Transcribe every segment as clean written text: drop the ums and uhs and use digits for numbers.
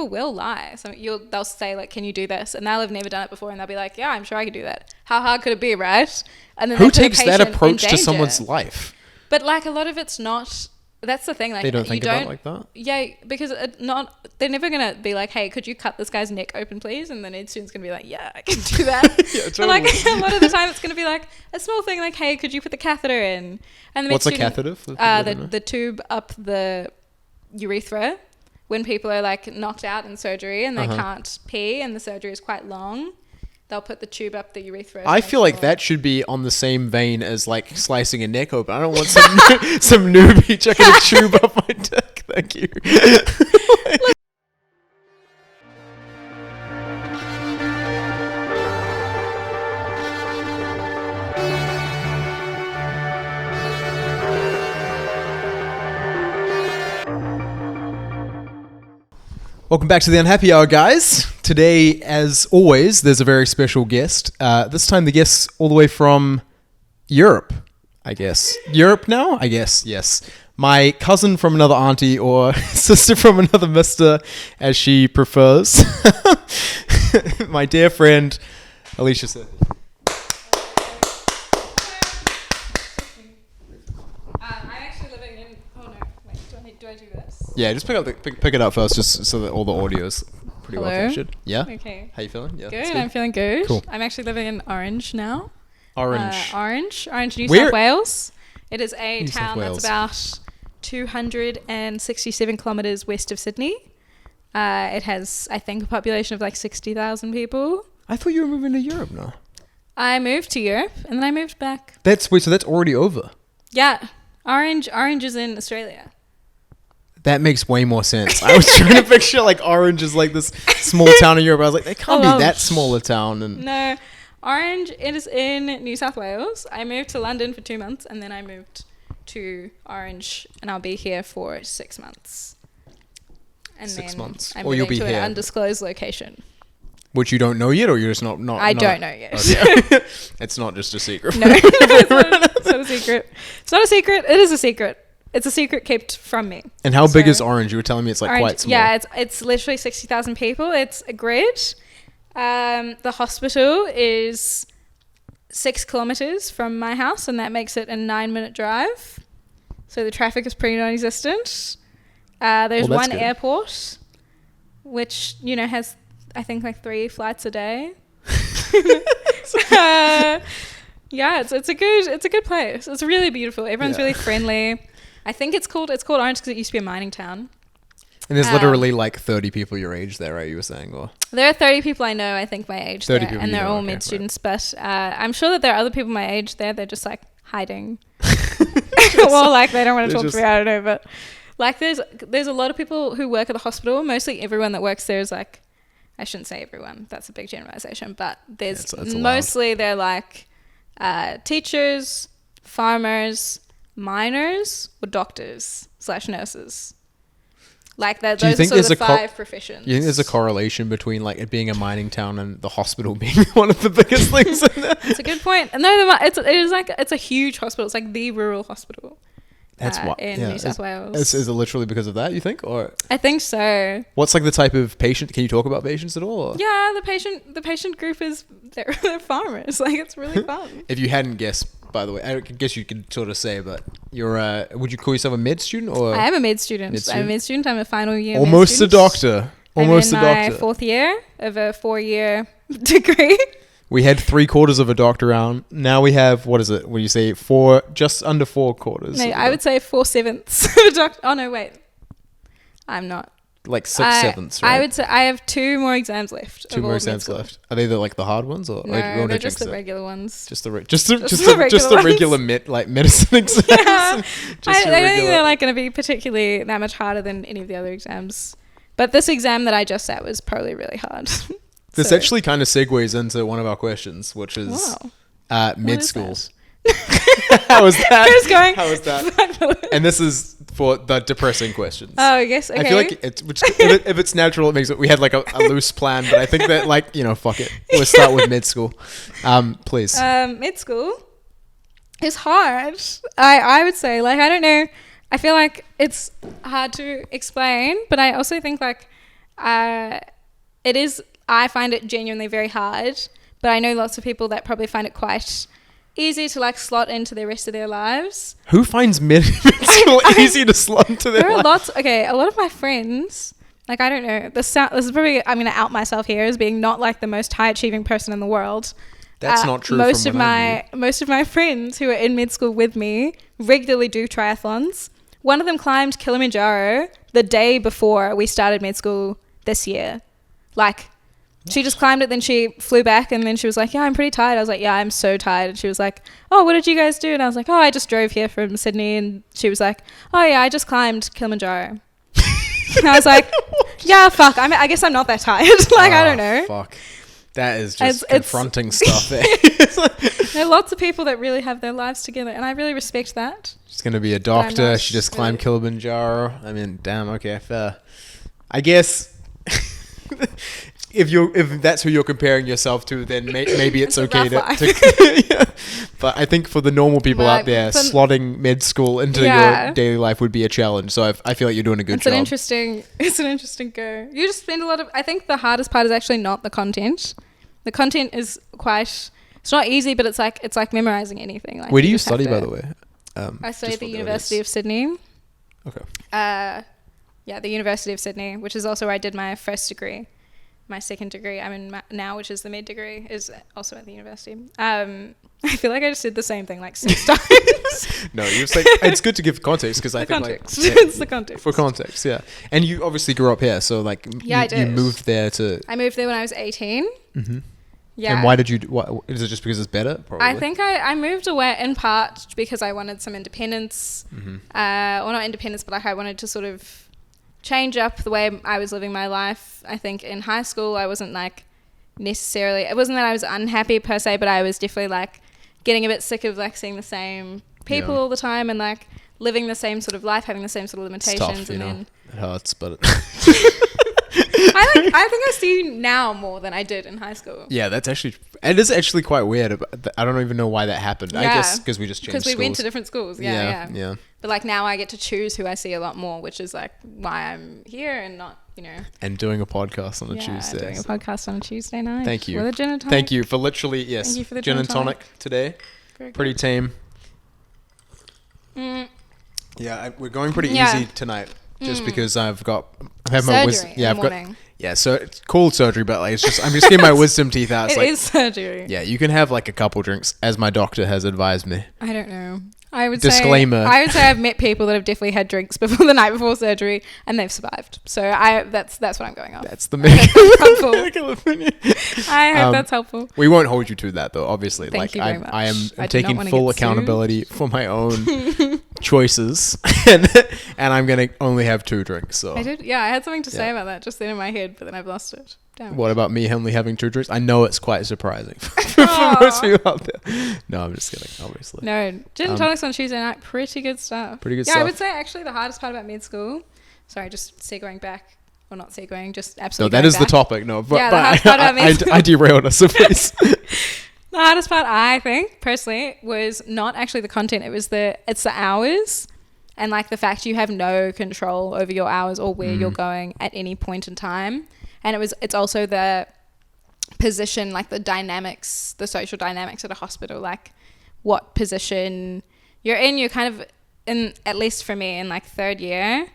people will lie. So they'll say like, can you do this? And they'll have never done it before. And they'll be like, yeah, I'm sure I could do that. How hard could it be, right? And then who takes that approach to someone's life? But like a lot of it's not, that's the thing. Like they don't think about it like that? Yeah, because they're never going to be like, hey, could you cut this guy's neck open, please? And the med student's going to be like, yeah, I can do that. Yeah, totally. But like a lot of the time it's going to be like a small thing like, hey, could you put the catheter in? And the what's a catheter? The tube up the urethra when people are like knocked out in surgery and they can't pee and the surgery is quite long. They'll put the tube up the urethra. I feel like that should be on the same vein as like slicing a neck open. I don't want some newbie chucking a tube up my dick. Thank you. Welcome back to the Unhappy Hour, guys. Today, as always, there's a very special guest. This time the guest's all the way from Europe, I guess. Europe now? I guess, yes. My cousin from another auntie or sister from another mister, as she prefers. My dear friend, Alisha Sethi. Do I do this? Yeah, just pick it up first, just so that all the audio is pretty well captured. Yeah. Okay. How you feeling? Yeah. Good. I'm feeling good. Cool. I'm actually living in Orange now. Orange, New South Wales. It is a town that's about 267 kilometers west of Sydney. It has, I think, a population of like 60,000 people. I thought you were moving to Europe now. I moved to Europe and then I moved back. So that's already over. Yeah. Orange is in Australia. That makes way more sense. I was trying to picture like Orange is like this small town in Europe. I was like, they can't be that small a town. And no, Orange, it is in New South Wales. I moved to London for 2 months and then I moved to Orange and I'll be here for 6 months. And 6 months. I'm or you'll be to here. An undisclosed location. Which you don't know yet, or you're just not I don't know yet. Okay. It's not just a secret. No, it's not a secret. It's not a secret. It is a secret. It's a secret kept from me. And how big is Orange? You were telling me it's like Orange, quite small. Yeah, it's literally 60,000 people. It's a grid. The hospital is 6 kilometers from my house, and that makes it a 9-minute drive. So the traffic is pretty non-existent. There's one airport, which has I think like 3 flights a day. Yeah, it's a good place. It's really beautiful. Everyone's really friendly. I think it's called Orange because it used to be a mining town. And there's literally like 30 people your age there, right? You were saying, or there are 30 people I know. I think my age 30 there, people and they're all med students. But I'm sure that there are other people my age there. They're just like hiding. Well, like they don't want to talk to me. I don't know, but like there's a lot of people who work at the hospital. Mostly everyone that works there is like, I shouldn't say everyone. That's a big generalization, but there's mostly they're like teachers, farmers, miners, or doctors / nurses. Like that. Those are sort of the 5 professions. You think there's a correlation between like it being a mining town and the hospital being one of the biggest things in there? That's a good point. And no, it's a huge hospital. It's like the rural hospital. That's what in New South Wales. Is it literally because of that? You think, or I think so. What's like the type of patient? Can you talk about patients at all? Or? Yeah, the patient group is they're farmers. Like it's really fun. If you hadn't guessed, by the way, I guess you could sort of say, but you're would you call yourself a med student or? I am a med student. I'm a med student. I'm a final year. Almost a doctor. Almost I'm in my 4th year of a 4-year degree. We had 3/4 of a doctor round. Now we have, what is it? What do you say? Just under 4 quarters. No, I would say 4/7 of a doctor. Oh no, wait. I'm not. Like 6/7, right? I would say I have 2 more exams left. 2 more exams left. Are they the hard ones or? No, they're just the regular ones. Just the regular medicine exams. Yeah. I don't think they're like going to be particularly that much harder than any of the other exams. But this exam that I just sat was probably really hard. This actually kind of segues into one of our questions, which is med schools. How was that? Who's going? How was that? And this is for the depressing questions. Oh, yes. Okay. I feel like if it's natural, it makes it. We had like a loose plan, but I think that fuck it. We'll start with med school, please. Med school is hard. I would say I don't know. I feel like it's hard to explain, but I also think it is, I find it genuinely very hard, but I know lots of people that probably find it quite easy to like slot into the rest of their lives. Who finds med school easy to slot into their life? A lot of my friends, like, I don't know, this is probably, I'm going to out myself here as being not like the most high achieving person in the world. That's not true. Most of my friends who are in med school with me regularly do triathlons. One of them climbed Kilimanjaro the day before we started med school this year. Like, she just climbed it, then she flew back, and then she was like, yeah, I'm pretty tired. I was like, yeah, I'm so tired. And she was like, oh, what did you guys do? And I was like, oh, I just drove here from Sydney. And she was like, oh, yeah, I just climbed Kilimanjaro. And I was like, yeah, fuck. I guess I'm not that tired. Like, I don't know. Fuck. That is just confronting stuff there. There are lots of people that really have their lives together, and I really respect that. She's going to be a doctor. She just climbed Kilimanjaro. I mean, damn, okay, fair. I guess... If that's who you're comparing yourself to, then maybe it's okay to yeah. But I think for the normal people out there, slotting med school into your daily life would be a challenge. So I feel like you're doing a good job. It's an interesting go. You just spend a lot of, I think the hardest part is actually not the content. The content is quite, it's not easy, but it's like memorizing anything. Like, where do you study, by the way? I study at the University of Sydney. Okay. The University of Sydney, which is also where I did my first degree. My second degree I'm in now, which is the med degree, is also at the university. I feel like I just did the same thing like 6 times. No, you're saying it's good to give context because I think context. It's the context. For context, yeah. And you obviously grew up here, so like I did. You moved there to. I moved there when I was 18. Mm-hmm. Yeah. And why did you? Is it just because it's better? Probably. I think I moved away in part because I wanted some independence. Mm-hmm. Or not independence, but like I wanted to sort of change up the way I was living my life. I think in high school I wasn't like necessarily, it wasn't that I was unhappy per se, but I was definitely like getting a bit sick of like seeing the same people all the time and like living the same sort of life, having the same sort of limitations. Tough, then it hurts, but I think I see now more than I did in high school. Yeah, it is actually quite weird. I don't even know why that happened. Yeah. I guess because we just changed schools. Because we went to different schools. Yeah. But like now I get to choose who I see a lot more, which is like why I'm here and not, And doing a podcast on a Tuesday. Doing a podcast on a Tuesday night. Thank you. With a gin and tonic. Thank you for literally, yes. Thank you for the gin and tonic today. Pretty tame. Yeah, we're going pretty easy tonight. Just because I've had my wisdom. Yeah, so it's called surgery, but like I'm just getting my wisdom teeth out. It is surgery. Yeah, you can have like a couple drinks, as my doctor has advised me. I don't know. Disclaimer. I would say I've met people that have definitely had drinks before the night before surgery and they've survived. So that's what I'm going off. That's the medical opinion. I hope that's helpful. We won't hold you to that though, obviously. Thank you very much. I'm taking full accountability for my own choices and I'm going to only have 2 drinks. So I had something to say about that just then in my head, but then I've lost it. Damn. What about me only having 2 drinks? I know it's quite surprising for most people out there. No, I'm just kidding, obviously. No, gin and tonics on Tuesday night, pretty good stuff. Yeah, I would say actually the hardest part about med school, sorry, just segueing back, or not segueing, just absolutely. No, that is the topic. No, but the hardest part about med school. I derailed us, so please. The hardest part, I think, personally, was not actually the content. It's the hours. And like the fact you have no control over your hours or where you're going at any point in time. And it's also the position, like the dynamics, the social dynamics at a hospital, like what position you're in. You're kind of in, at least for me, in like 3rd year,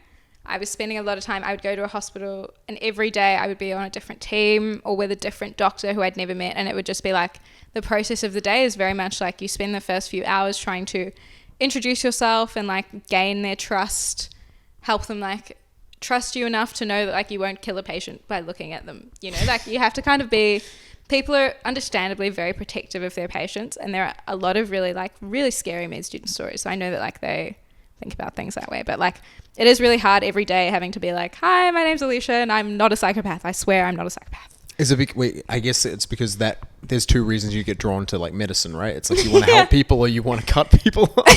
I was spending a lot of time. I would go to a hospital and every day I would be on a different team or with a different doctor who I'd never met. And it would just be like the process of the day is very much like you spend the first few hours trying to introduce yourself and like gain their trust, help them like trust you enough to know that like you won't kill a patient by looking at them. Like you have to kind of be, people are understandably very protective of their patients, and there are a lot of really scary med student stories. So I know that like they think about things that way, but like it is really hard every day having to be like, hi, my name's Alisha and I'm not a psychopath. I swear I'm not a psychopath. Is it? Wait, I guess it's because that there's two reasons you get drawn to like medicine, right? It's like you want to help people or you want to cut people up.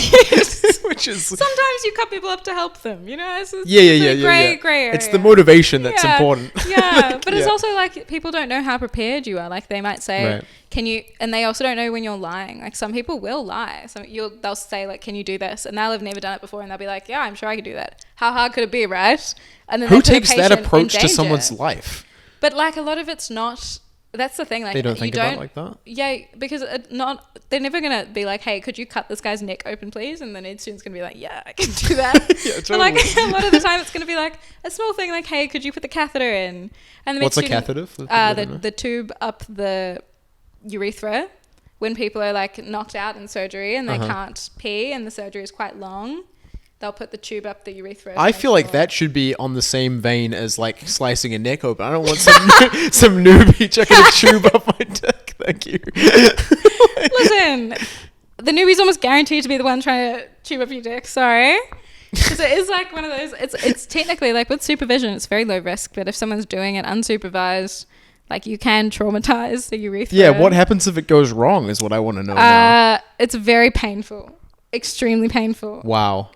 Which is sometimes you cut people up to help them. You know, it's gray area. It's the motivation that's important. Yeah, but it's also like people don't know how prepared you are. Like they might say, right. "Can you?" And they also don't know when you're lying. Like some people will lie. They'll say like, "Can you do this?" And they'll have never done it before, and they'll be like, "Yeah, I'm sure I could do that." How hard could it be, right? And then who takes that approach to someone's life? But like a lot of it's not. That's the thing. Like they don't think about it like that. Yeah, because they're never gonna be like, "Hey, could you cut this guy's neck open, please?" And the med student's gonna be like, "Yeah, I can do that." Yeah, totally. But like a lot of the time, it's gonna be like a small thing, like, "Hey, could you put the catheter in?" And the what's a catheter? The tube up the urethra when people are like knocked out in surgery and they can't pee and the surgery is quite long. They'll put the tube up the urethra. I feel like that should be on the same vein as like slicing a neck open. I don't want some newbie chucking a tube up my dick. Thank you. Listen, the newbie's almost guaranteed to be the one trying to tube up your dick. Sorry. Because it is like one of those, it's technically like with supervision, it's very low risk. But if someone's doing it unsupervised, like you can traumatize the urethra. Yeah, what happens if it goes wrong is what I want to know now. It's very painful. Extremely painful. Wow.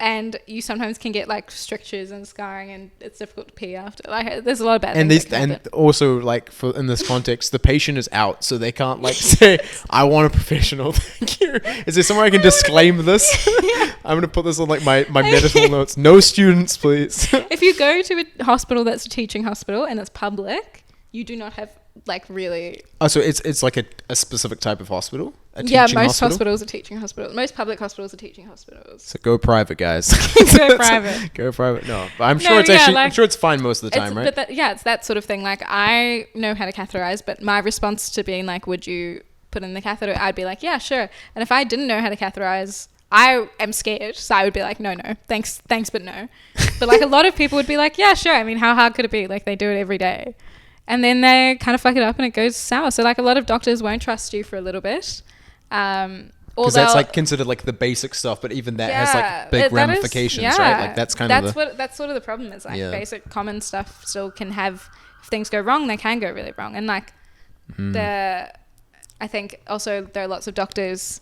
And you sometimes can get like strictures and scarring, and it's difficult to pee after. Like, there's a lot of bad things. And also, like, for in this context, the patient is out, so they can't like say, "I want a professional." Thank you. Is there somewhere I can disclaim this? Yeah. I'm gonna put this on like my medical notes. No students, please. If you go to a hospital that's a teaching hospital and it's public, you do not have like really. Oh, so it's like a specific type of hospital. Most hospitals are teaching hospitals. Most public hospitals are teaching hospitals. So go private, guys. Go private. Go private. No, but I'm sure I'm sure it's fine most of the time, right? But it's that sort of thing. Like I know how to catheterize, but my response to being like, "Would you put in the catheter?" I'd be like, "Yeah, sure." And if I didn't know how to catheterize, I am scared, so I would be like, "No, thanks, but no." But like a lot of people would be like, "Yeah, sure." I mean, how hard could it be? Like they do it every day. And then they kind of fuck it up and it goes sour. So like a lot of doctors won't trust you for a little bit. Because that's like considered like the basic stuff, but even that has like big ramifications, right? Like that's that's sort of the problem is like basic common stuff still can have, if things go wrong, they can go really wrong. And like I think also there are lots of doctors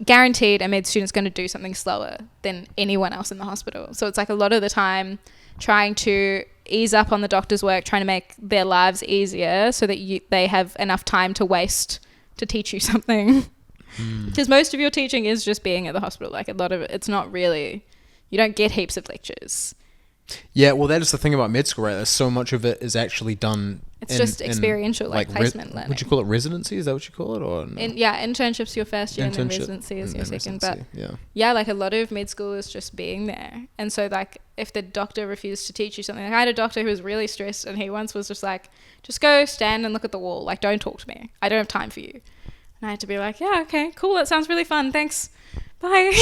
guaranteed a med student's going to do something slower than anyone else in the hospital. So it's like a lot of the time trying to ease up on the doctor's work, trying to make their lives easier so that they have enough time to waste to teach you something. Because most of your teaching is just being at the hospital. Like a lot of it, it's not really, you don't get heaps of lectures. Yeah, well, that is the thing about med school, right? There's so much of it is actually done. It's just experiential, like placement learning. Would you call it residency? Is that what you call it, or no? Internships your first year, and then residency is your second. But like a lot of med school is just being there. And so, like, if the doctor refused to teach you something, like I had a doctor who was really stressed, and he once was just like, "Just go stand and look at the wall. Like, don't talk to me. I don't have time for you." And I had to be like, "Yeah, okay, cool. That sounds really fun. Thanks. Bye."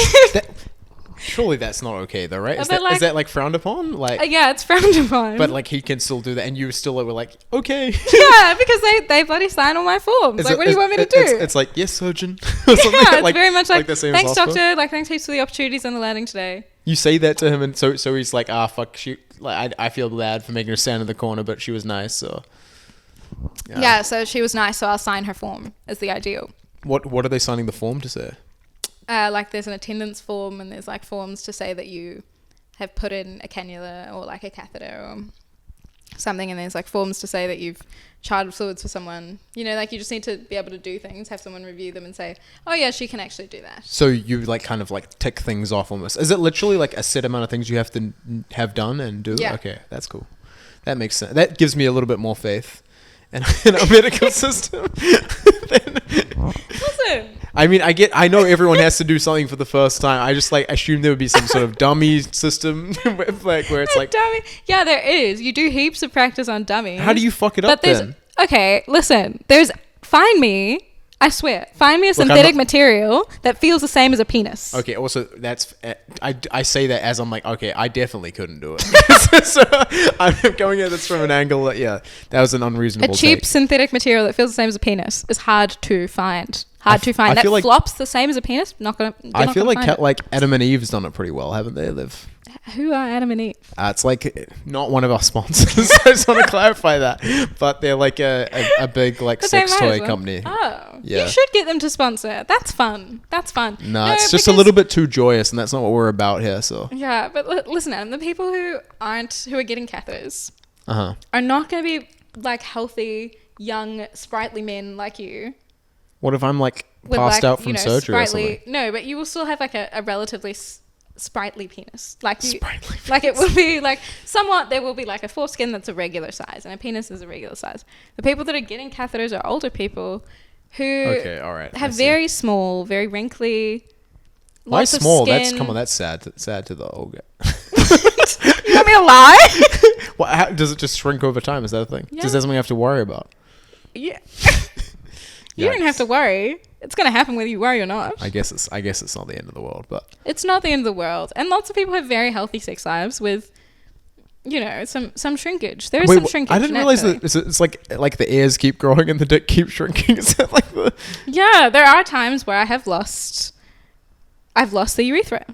Surely that's not okay though, right? Is that like frowned upon? Like yeah, it's frowned upon. But like he can still do that, and you still were like, okay. Yeah, because they bloody sign all my forms. Like, what do you want me to do? It's like, yes, surgeon. Yeah, it's like, very much like the same thanks, doctor. Like, thanks heaps for the opportunities on the landing today. You say that to him, and so he's like, fuck, she. Like, I feel bad for making her stand in the corner, but she was nice, so. Yeah, so she was nice, so I'll sign her form. Is the ideal. What are they signing the form to say? Like there's an attendance form and there's like forms to say that you have put in a cannula or like a catheter or something, and there's like forms to say that you've charted fluids for someone. You know, like you just need to be able to do things, have someone review them and say, "Oh yeah, she can actually do that." So you like kind of like tick things off almost. Is it literally like a set amount of things you have to have done and do? Yeah. Okay, that's cool. That makes sense. That gives me a little bit more faith in our medical system. Listen. I mean, I know everyone has to do something for the first time. I just like assume there would be some sort of dummy system with, like where it's like dummy. Yeah, there is. You do heaps of practice on dummies. How do you fuck it up then? Okay, listen. Find me a synthetic material that feels the same as a penis. Okay, also that's I say that as I'm like, okay, I definitely couldn't do it. So I'm going at this from an angle that that was an unreasonable cheap synthetic material that feels the same as a penis is hard to find. hard to find. I That feel like- flops the same as a penis. I feel like Adam and Eve's done it pretty well, haven't they? Who are Adam and Eve? It's like not one of our sponsors. I just want to clarify that, but they're like a big like But they sex might toy as well. company. Oh, Yeah. you should get them to sponsor. That's fun. No, it's just a little bit too joyous, and that's not what we're about here. So Yeah, but listen, Adam. The people who are getting catheters uh-huh. are not going to be like healthy, young, sprightly men like you. What if I'm like With passed like, out from surgery or something? No, but you will still have like a relatively sprightly penis. Like you, Sprightly like it will be like somewhat. There will be like a foreskin that's a regular size, and a penis is a regular size. The people that are getting catheters are older people who all right. have very small, very wrinkly. Why Lots of small? skin. That's sad to the old guy. You want me to lie? How, does it just shrink over time? Is that a thing? Yeah. Does that something you have to worry about? Yeah. You don't have to worry. It's going to happen whether you worry or not. I guess it's not the end of the world, but It's not the end of the world. And lots of people have very healthy sex lives with, some shrinkage. There is some shrinkage. I didn't realize that it's like the ears keep growing and the dick keeps shrinking. Is that like the? Yeah, there are times where I've lost the urethra.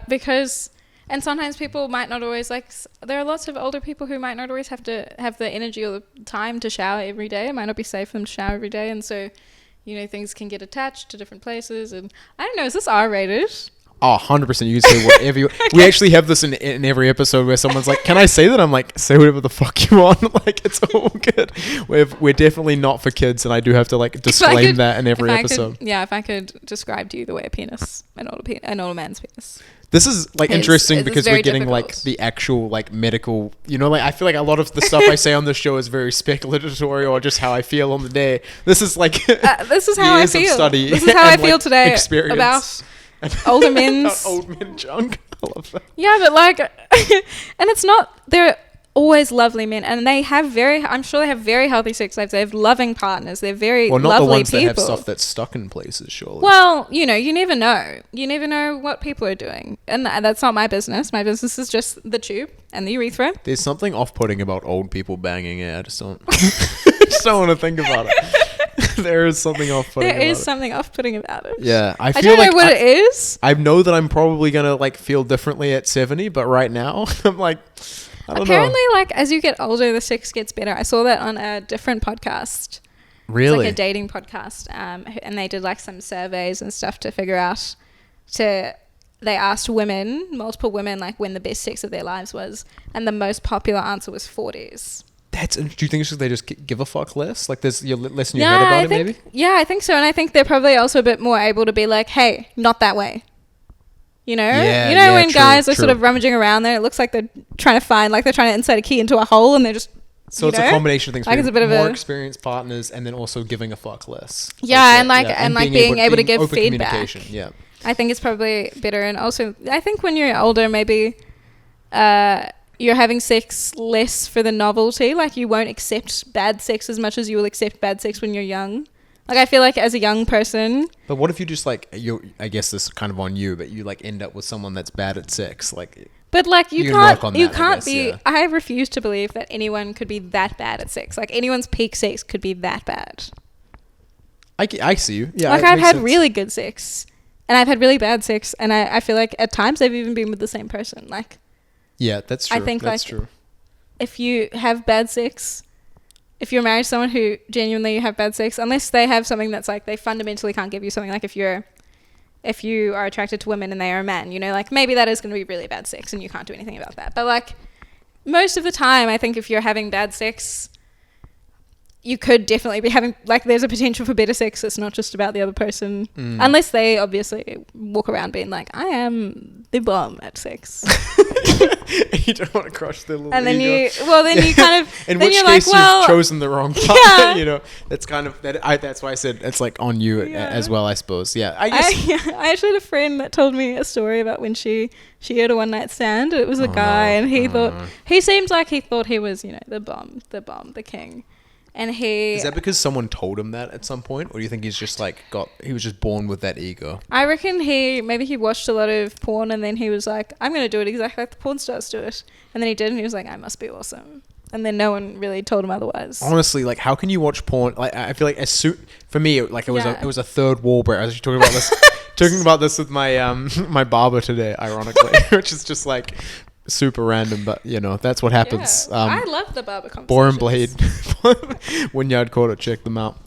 Because, and sometimes people might not always there are lots of older people who might not always have to have the energy or the time to shower every day. It might not be safe for them to shower every day. And so, things can get attached to different places. And I don't know, is this R-rated? Oh, 100%. You can say whatever you... We actually have this in every episode where someone's like, can I say that? I'm like, say whatever the fuck you want. Like, it's all good. We're definitely not for kids, and I do have to, disclaim that in every episode. If I could describe to you the way an older man's penis. This is, interesting it's because very we're getting, difficult. the actual, medical... I feel like a lot of the stuff I say on this show is very speculatory or just how I feel on the day. This is, this is how I years of feel. study This is how I and, feel today experience. about older men's old men junk. I love that. Yeah, but and it's not, they're always lovely men, and I'm sure they have very healthy sex lives. They have loving partners. They're very Well, not lovely the ones people. that have stuff that's stuck in places, surely. Well, you never know. You never know what people are doing, and that's not my business. My business is just the tube and the urethra. There's something off-putting about old people banging. I just don't want to think about it. There is something off-putting There about is it. something off-putting about it. Yeah, I feel don't like know what it is. I know that I'm probably gonna feel differently at 70, but right now I'm I don't Apparently, know. as you get older, the sex gets better. I saw that on a different podcast. Really? It's a dating podcast, and they did some surveys and stuff to figure out. They asked multiple women, when the best sex of their lives was, and the most popular answer was 40s. Do you think it's because they just give a fuck less? There's you're less in your head about it, maybe? Yeah, I think so, and I think they're probably also a bit more able to be like, hey, not that way. Yeah, when true, guys are true. sort of rummaging around there, it looks like they're trying to find, they're trying to insert a key into a hole, and they're just. So it's a combination of things. It's a bit of more a experienced partners, and then also giving a fuck less. Yeah, and being able to give open feedback. Communication, yeah. I think it's probably better, and also I think when you're older, maybe you're having sex less for the novelty. You won't accept bad sex as much as you will accept bad sex when you're young. I feel like as a young person. But what if you just I guess this is kind of on you, but you end up with someone that's bad at sex, But you can work on that, I can't guess, be. yeah. I refuse to believe that anyone could be that bad at sex. Anyone's peak sex could be that bad. I see you. Yeah. I've had really good sex, and I've had really bad sex, and I feel like at times I've even been with the same person. Yeah, that's true. I think that's true. If you have bad sex, if you're married to someone who genuinely have bad sex, unless they have something that's they fundamentally can't give you something, if you are attracted to women and they are a man, maybe that is going to be really bad sex and you can't do anything about that. But most of the time, I think if you're having bad sex, you could definitely be having, there's a potential for better sex. It's not just about the other person. Unless they obviously walk around being I am the bomb at sex. You don't want to crush their little and then ego. you kind of, in then which you're case well, you've chosen the wrong part. Yeah. That's kind of that's why I said it's on you as well, I suppose. Yeah, I guess. I actually had a friend that told me a story about when she had a one night stand. It was a guy, and he seemed like he thought he was the bomb, the king. And Is that because someone told him that at some point, or do you think he's just he was just born with that ego? I reckon maybe he watched a lot of porn, and then he was like, I'm going to do it exactly like the porn stars do it. And then he did, and he was like, I must be awesome. and then no one really told him otherwise. Honestly, like, how can you watch porn? Like, I feel like for me, like, it was a third wall break. I was actually talking about this with my my barber today, ironically, which is just like super random, but you know, that's what happens. I love the barber conversations. Bore and Blade, Wynyard Quarter, check them out.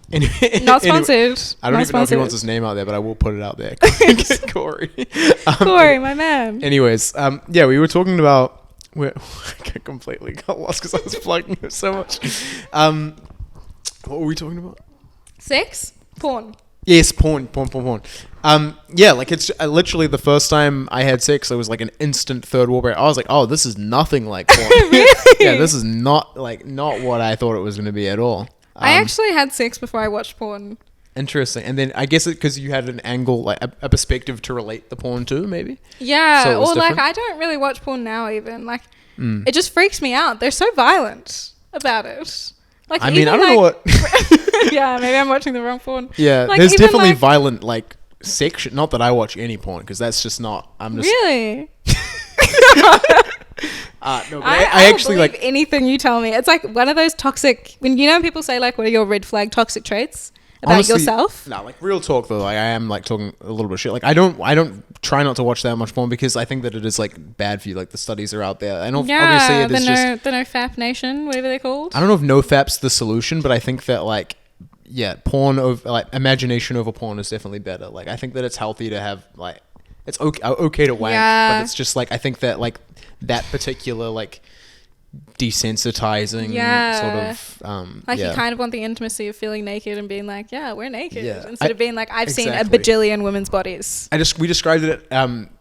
Not sponsored. I don't even know if he wants his name out there, but I will put it out there. Corey. Corey, my man. Anyways, yeah, we were talking about. I completely got lost because I was plugging it so much. What were we talking about? Sex? Porn. Yes, porn. Yeah, like it's literally the first time I had sex, it was like an instant third wall break. I was like, oh, this is nothing like porn. Really? Yeah, this is not what I thought it was going to be at all. I actually had sex before I watched porn. Interesting. And then I guess because you had an angle, like a perspective to relate the porn to, maybe? Yeah, so or like I don't really watch porn now even. Like, it just freaks me out. They're so violent about it. Like, I mean, I don't know what... Yeah, maybe I'm watching the wrong porn. Yeah, like, there's definitely violent, like, section. Not that I watch any porn, because that's just not... I'm just... Really? No, but I actually believe like anything you tell me. It's like one of those toxic... When, you know, people say, like, what are your red flag toxic traits about honestly, yourself? No, like, real talk, though. Like, I am, like, talking a little bit of shit. Like, I don't try not to watch that much porn because I think that it is, like, bad for you. Like, the studies are out there. And obviously it is just... the NoFap Nation, whatever they're called. I don't know if NoFap's the solution, but I think that, like... Yeah, porn over... Like, imagination over porn is definitely better. Like, I think that it's healthy to have, like... It's okay to wank, but it's just, like... I think that, like, that particular, like... desensitizing sort of you kind of want the intimacy of feeling naked and being like, yeah, we're naked, instead of being like, I've seen a bajillion women's bodies. We described it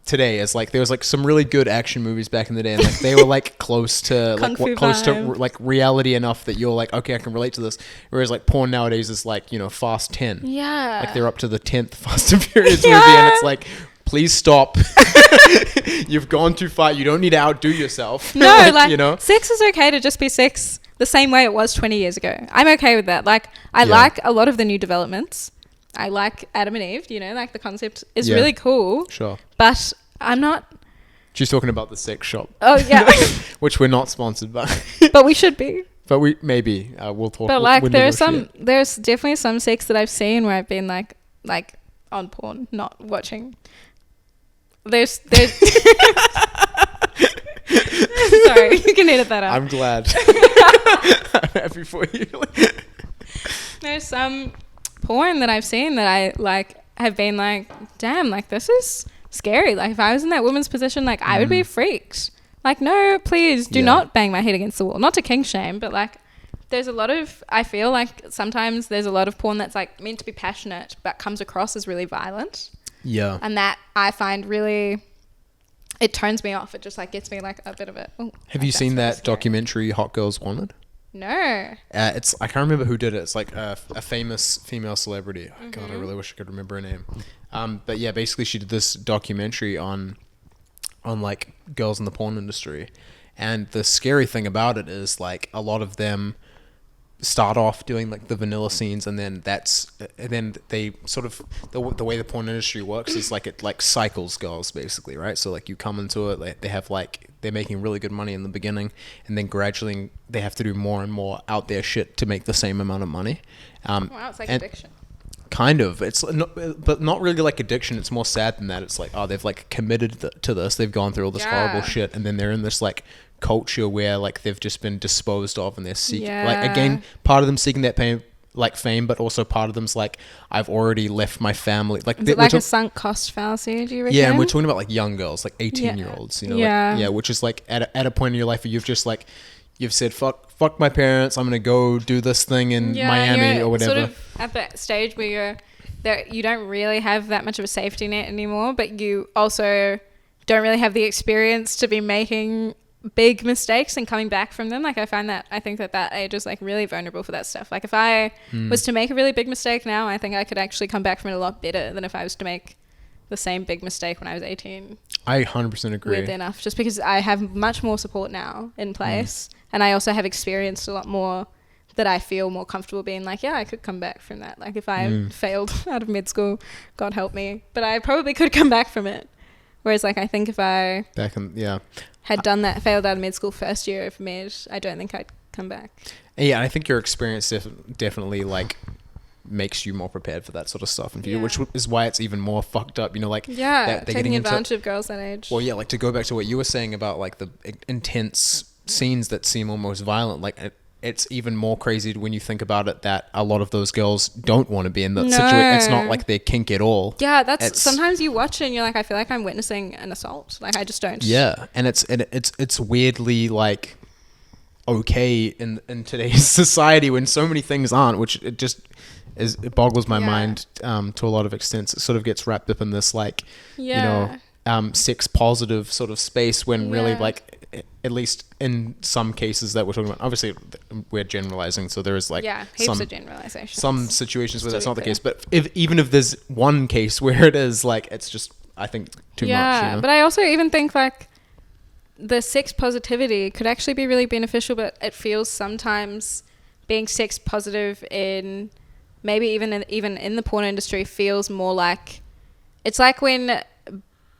today as like there was like some really good action movies back in the day, and like they were like close to like reality enough that you're like, okay, I can relate to this, whereas like porn nowadays is like, you know, Fast 10, like they're up to the 10th Fast and Furious movie, and it's like, please stop. You've gone too far. You don't need to outdo yourself. No, like, you know? Sex is okay to just be sex the same way it was 20 years ago. I'm okay with that. Like, I like a lot of the new developments. I like Adam and Eve, you know, like the concept is really cool. Sure. But I'm not... She's talking about the sex shop. Oh, yeah. Which we're not sponsored by. But we should be. But we'll talk. But like, there's definitely some sex that I've seen where I've been like on porn, not watching. There's sorry, you can edit that out. I'm glad. I'm happy for you. There's some porn that I've seen that I like have been like, damn, like this is scary. Like if I was in that woman's position, like I would be freaked. Like, no, please do not bang my head against the wall. Not to king shame, but like there's a lot of, I feel like sometimes there's a lot of porn that's like meant to be passionate but comes across as really violent. Yeah. And that I find really, it turns me off. It just like gets me like a bit of it. Have you seen that documentary Hot Girls Wanted? No. I can't remember who did it. It's like a famous female celebrity. Oh, God, I really wish I could remember her name. But yeah, basically she did this documentary on like girls in the porn industry. And the scary thing about it is like a lot of them start off doing like the vanilla scenes, and then they sort of the way the porn industry works is like it like cycles girls basically, right? So like you come into it, like, they have like they're making really good money in the beginning, and then gradually they have to do more and more out there shit to make the same amount of money. Wow, it's like addiction. Kind of. It's not, but not really like addiction. It's more sad than that. It's like, oh, they've like committed to this. They've gone through all this horrible shit, and then they're in this like culture where like they've just been disposed of, and they're seeking like, again, part of them seeking that fame, but also part of them's like, I've already left my family. Like, is it like a sunk cost fallacy, do you reckon? Yeah, and we're talking about like young girls, like 18-year-olds, you know, like, which is like at a point in your life where you've just like, you've said, fuck my parents, I'm gonna go do this thing in Miami or whatever. Sort of at that stage where you're there, you don't really have that much of a safety net anymore, but you also don't really have the experience to be making big mistakes and coming back from them. Like I think that age is like really vulnerable for that stuff. Like if I was to make a really big mistake now, I think I could actually come back from it a lot better than if I was to make the same big mistake when I was 18. I 100% agree. Weirdly enough, just because I have much more support now in place, and I also have experienced a lot more that I feel more comfortable being like, yeah, I could come back from that. Like if I failed out of mid school, God help me, but I probably could come back from it. Whereas like I think if I had done that, failed out of mid school first year of med, I don't think I'd come back. Yeah, I think your experience definitely like makes you more prepared for that sort of stuff, and which is why it's even more fucked up. You know, like taking advantage of girls that age. Well, yeah, like to go back to what you were saying about like the intense scenes that seem almost violent, like it's even more crazy when you think about it that a lot of those girls don't want to be in that situation. It's not like they're kink at all. Yeah, sometimes you watch it and you're like, I feel like I'm witnessing an assault. Like I just don't. Yeah, and it's weirdly like okay in today's society when so many things aren't, which it boggles my mind to a lot of extents. It sort of gets wrapped up in this like sex positive sort of space when really like at least in some cases that we're talking about, obviously we're generalizing, so there is like heaps of generalizations. Some situations where that's not the case, but even if there's one case where it is, like it's just I think too much. Yeah, but I also even think like the sex positivity could actually be really beneficial, but it feels sometimes being sex positive in maybe even in the porn industry feels more like it's like when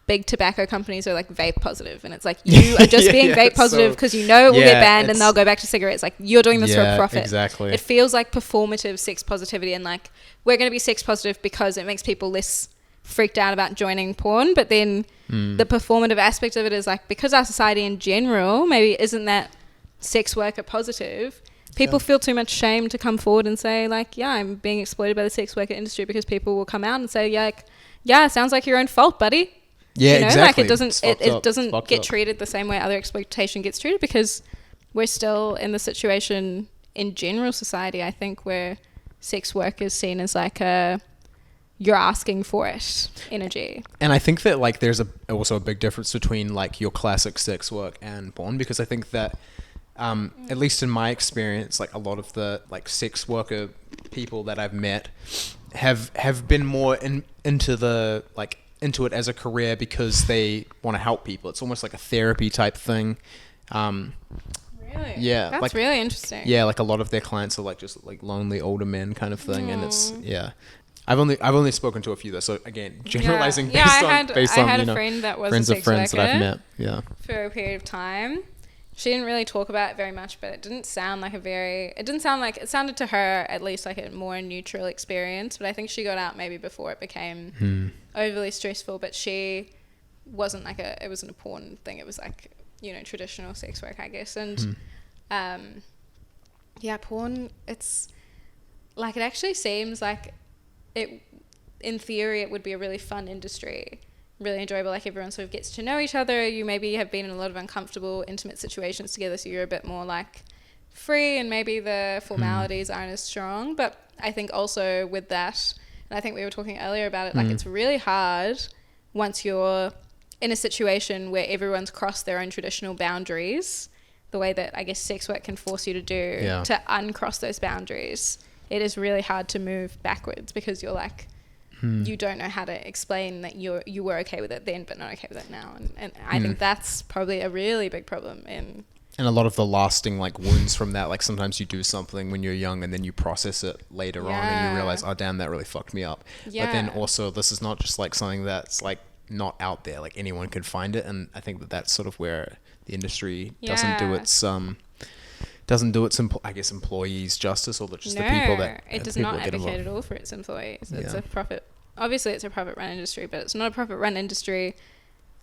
big tobacco companies are like vape positive, and it's like you are just being vape positive because you know it will get banned and they'll go back to cigarettes. Like you're doing this for a profit. Exactly. It feels like performative sex positivity, and like we're going to be sex positive because it makes people less freaked out about joining porn. But then the performative aspect of it is like because our society in general maybe isn't that sex worker positive. People feel too much shame to come forward and say like, I'm being exploited by the sex worker industry, because people will come out and say, it sounds like your own fault, buddy. Yeah, exactly. Like it doesn't get treated the same way other exploitation gets treated, because we're still in the situation in general society, I think, where sex work is seen as like you're asking for it energy. And I think that like there's also a big difference between like your classic sex work and porn, because I think that at least in my experience, like a lot of the like sex worker people that I've met have been more into it as a career because they want to help people. It's almost like a therapy type thing. Really? Yeah. That's really interesting. Yeah, like a lot of their clients are like just like lonely older men kind of thing. And it's, I've only spoken to a few though. So again, generalizing based on I had a friend that was friends a of sex friends worker that I've met. Yeah. For a period of time. She didn't really talk about it very much, but it sounded to her at least like a more neutral experience. But I think she got out maybe before it became overly stressful. But she wasn't like it wasn't a porn thing. It was like, traditional sex work, I guess. And porn, it's like, it actually seems like it, in theory, it would be a really fun industry. Really enjoyable, like everyone sort of gets to know each other. You maybe have been in a lot of uncomfortable, intimate situations together, so you're a bit more like free, and maybe the formalities aren't as strong. But I think also with that, and I think we were talking earlier about it, like it's really hard once you're in a situation where everyone's crossed their own traditional boundaries, the way that I guess sex work can force you to do, to uncross those boundaries. It is really hard to move backwards, because you're like, you don't know how to explain that you were okay with it then but not okay with it now, and I think that's probably a really big problem and a lot of the lasting like wounds from that. Like sometimes you do something when you're young and then you process it later on and you realize, oh damn, that really fucked me up. But then also this is not just like something that's like not out there, like anyone could find it. And I think that's sort of where the industry doesn't do its I guess employees justice, or just the people that it does not advocate at all for its employees. It's a profit. Obviously it's a profit run industry, but it's not a profit run industry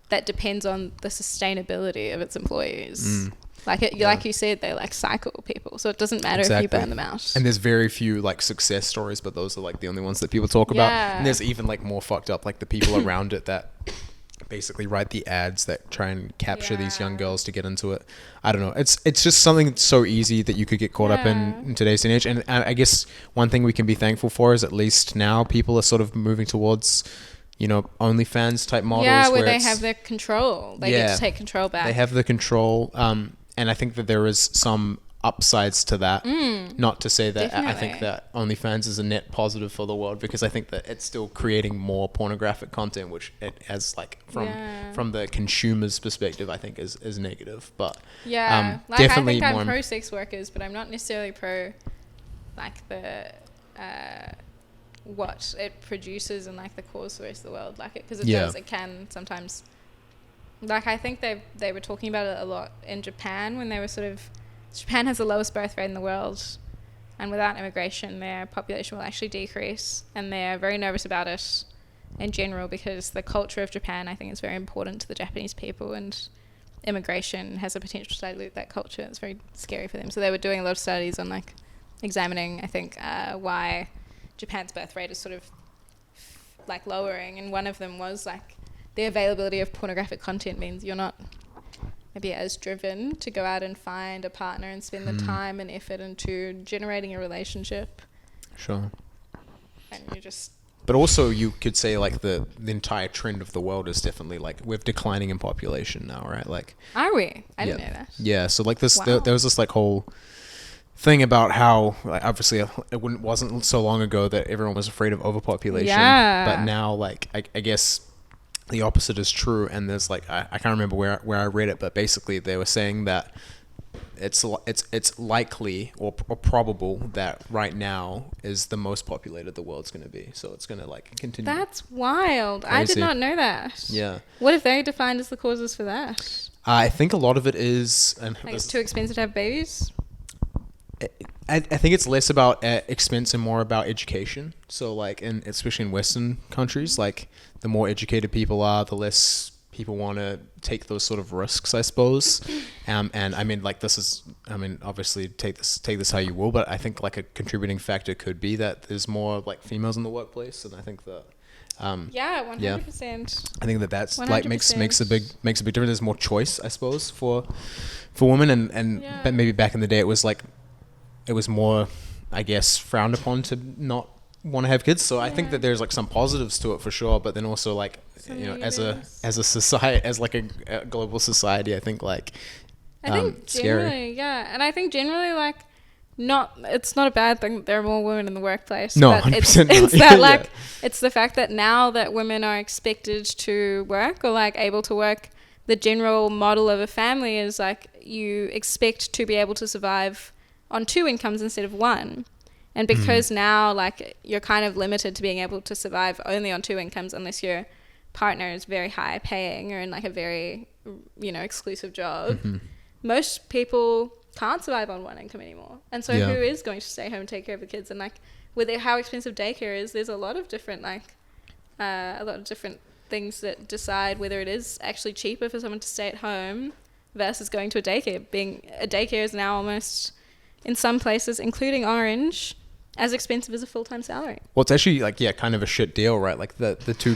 that depends on the sustainability of its employees. Like you said, they like cycle people, so it doesn't matter if you burn them out. And there's very few like success stories, but those are like the only ones that people talk about. And there's even like more fucked up, like the people around it that basically write the ads that try and capture these young girls to get into it. I don't know. It's just something so easy that you could get caught up in today's day and age. And I guess one thing we can be thankful for is at least now people are sort of moving towards, OnlyFans type models. Yeah, where they have their control. They get to take control back. They have the control. And I think that there is some upsides to that. Not to say that I think that OnlyFans is a net positive for the world, because I think that it's still creating more pornographic content, which it has like from the consumer's perspective, I think is negative. But definitely I think I'm pro sex workers, but I'm not necessarily pro like the what it produces and like the cause for the rest of the world, like it, because it can sometimes. Like I think they were talking about it a lot in Japan when they were sort of Japan has the lowest birth rate in the world, and without immigration, their population will actually decrease, and they're very nervous about it in general because the culture of Japan, I think, is very important to the Japanese people, and immigration has the potential to dilute that culture. It's very scary for them. So they were doing a lot of studies on like examining, I think, why Japan's birth rate is sort of like lowering, and one of them was like the availability of pornographic content means you're not maybe as driven to go out and find a partner and spend the time and effort into generating a relationship. Sure. And you just... But also you could say like the entire trend of the world is definitely like we're declining in population now, right? Like, are we? I didn't know that. Yeah. So like this, Wow. there was this like whole thing about how like, obviously it wasn't so long ago that everyone was afraid of overpopulation. Yeah. But now like I guess the opposite is true, and there's like I can't remember where I read it, but basically they were saying that it's likely or probable that right now is the most populated the world's going to be, so it's going to like continue. That's wild. Crazy. I did not know that. Yeah. What have they defined as the causes for that? I think a lot of it is like it's too expensive to have babies. I think it's less about expense and more about education. So like especially in Western countries, like the more educated people are, the less people want to take those sort of risks, I suppose. And I mean, like obviously take this how you will, but I think like a contributing factor could be that there's more like females in the workplace, and I think that 100%. I think that's 100%. like makes a big difference. There's more choice, I suppose, for women, but maybe back in the day it was more, I guess, frowned upon to not want to have kids. So I think that there's like some positives to it for sure, but then also like as a society, as like a global society, I think like I think generally, yeah, and I think generally like it's not a bad thing that there are more women in the workplace. No, but 100% it's that like it's the fact that now that women are expected to work or like able to work, the general model of a family is like you expect to be able to survive on 2 incomes instead of 1. And because now like you're kind of limited to being able to survive only on 2 incomes unless your partner is very high paying or in like a very, exclusive job, most people can't survive on 1 income anymore. And so who is going to stay home and take care of the kids? And like with how expensive daycare is, there's a lot of different things that decide whether it is actually cheaper for someone to stay at home versus going to a daycare. Being a daycare is now almost, in some places, including Orange, as expensive as a full-time salary. Well, it's actually like, kind of a shit deal, right? Like the two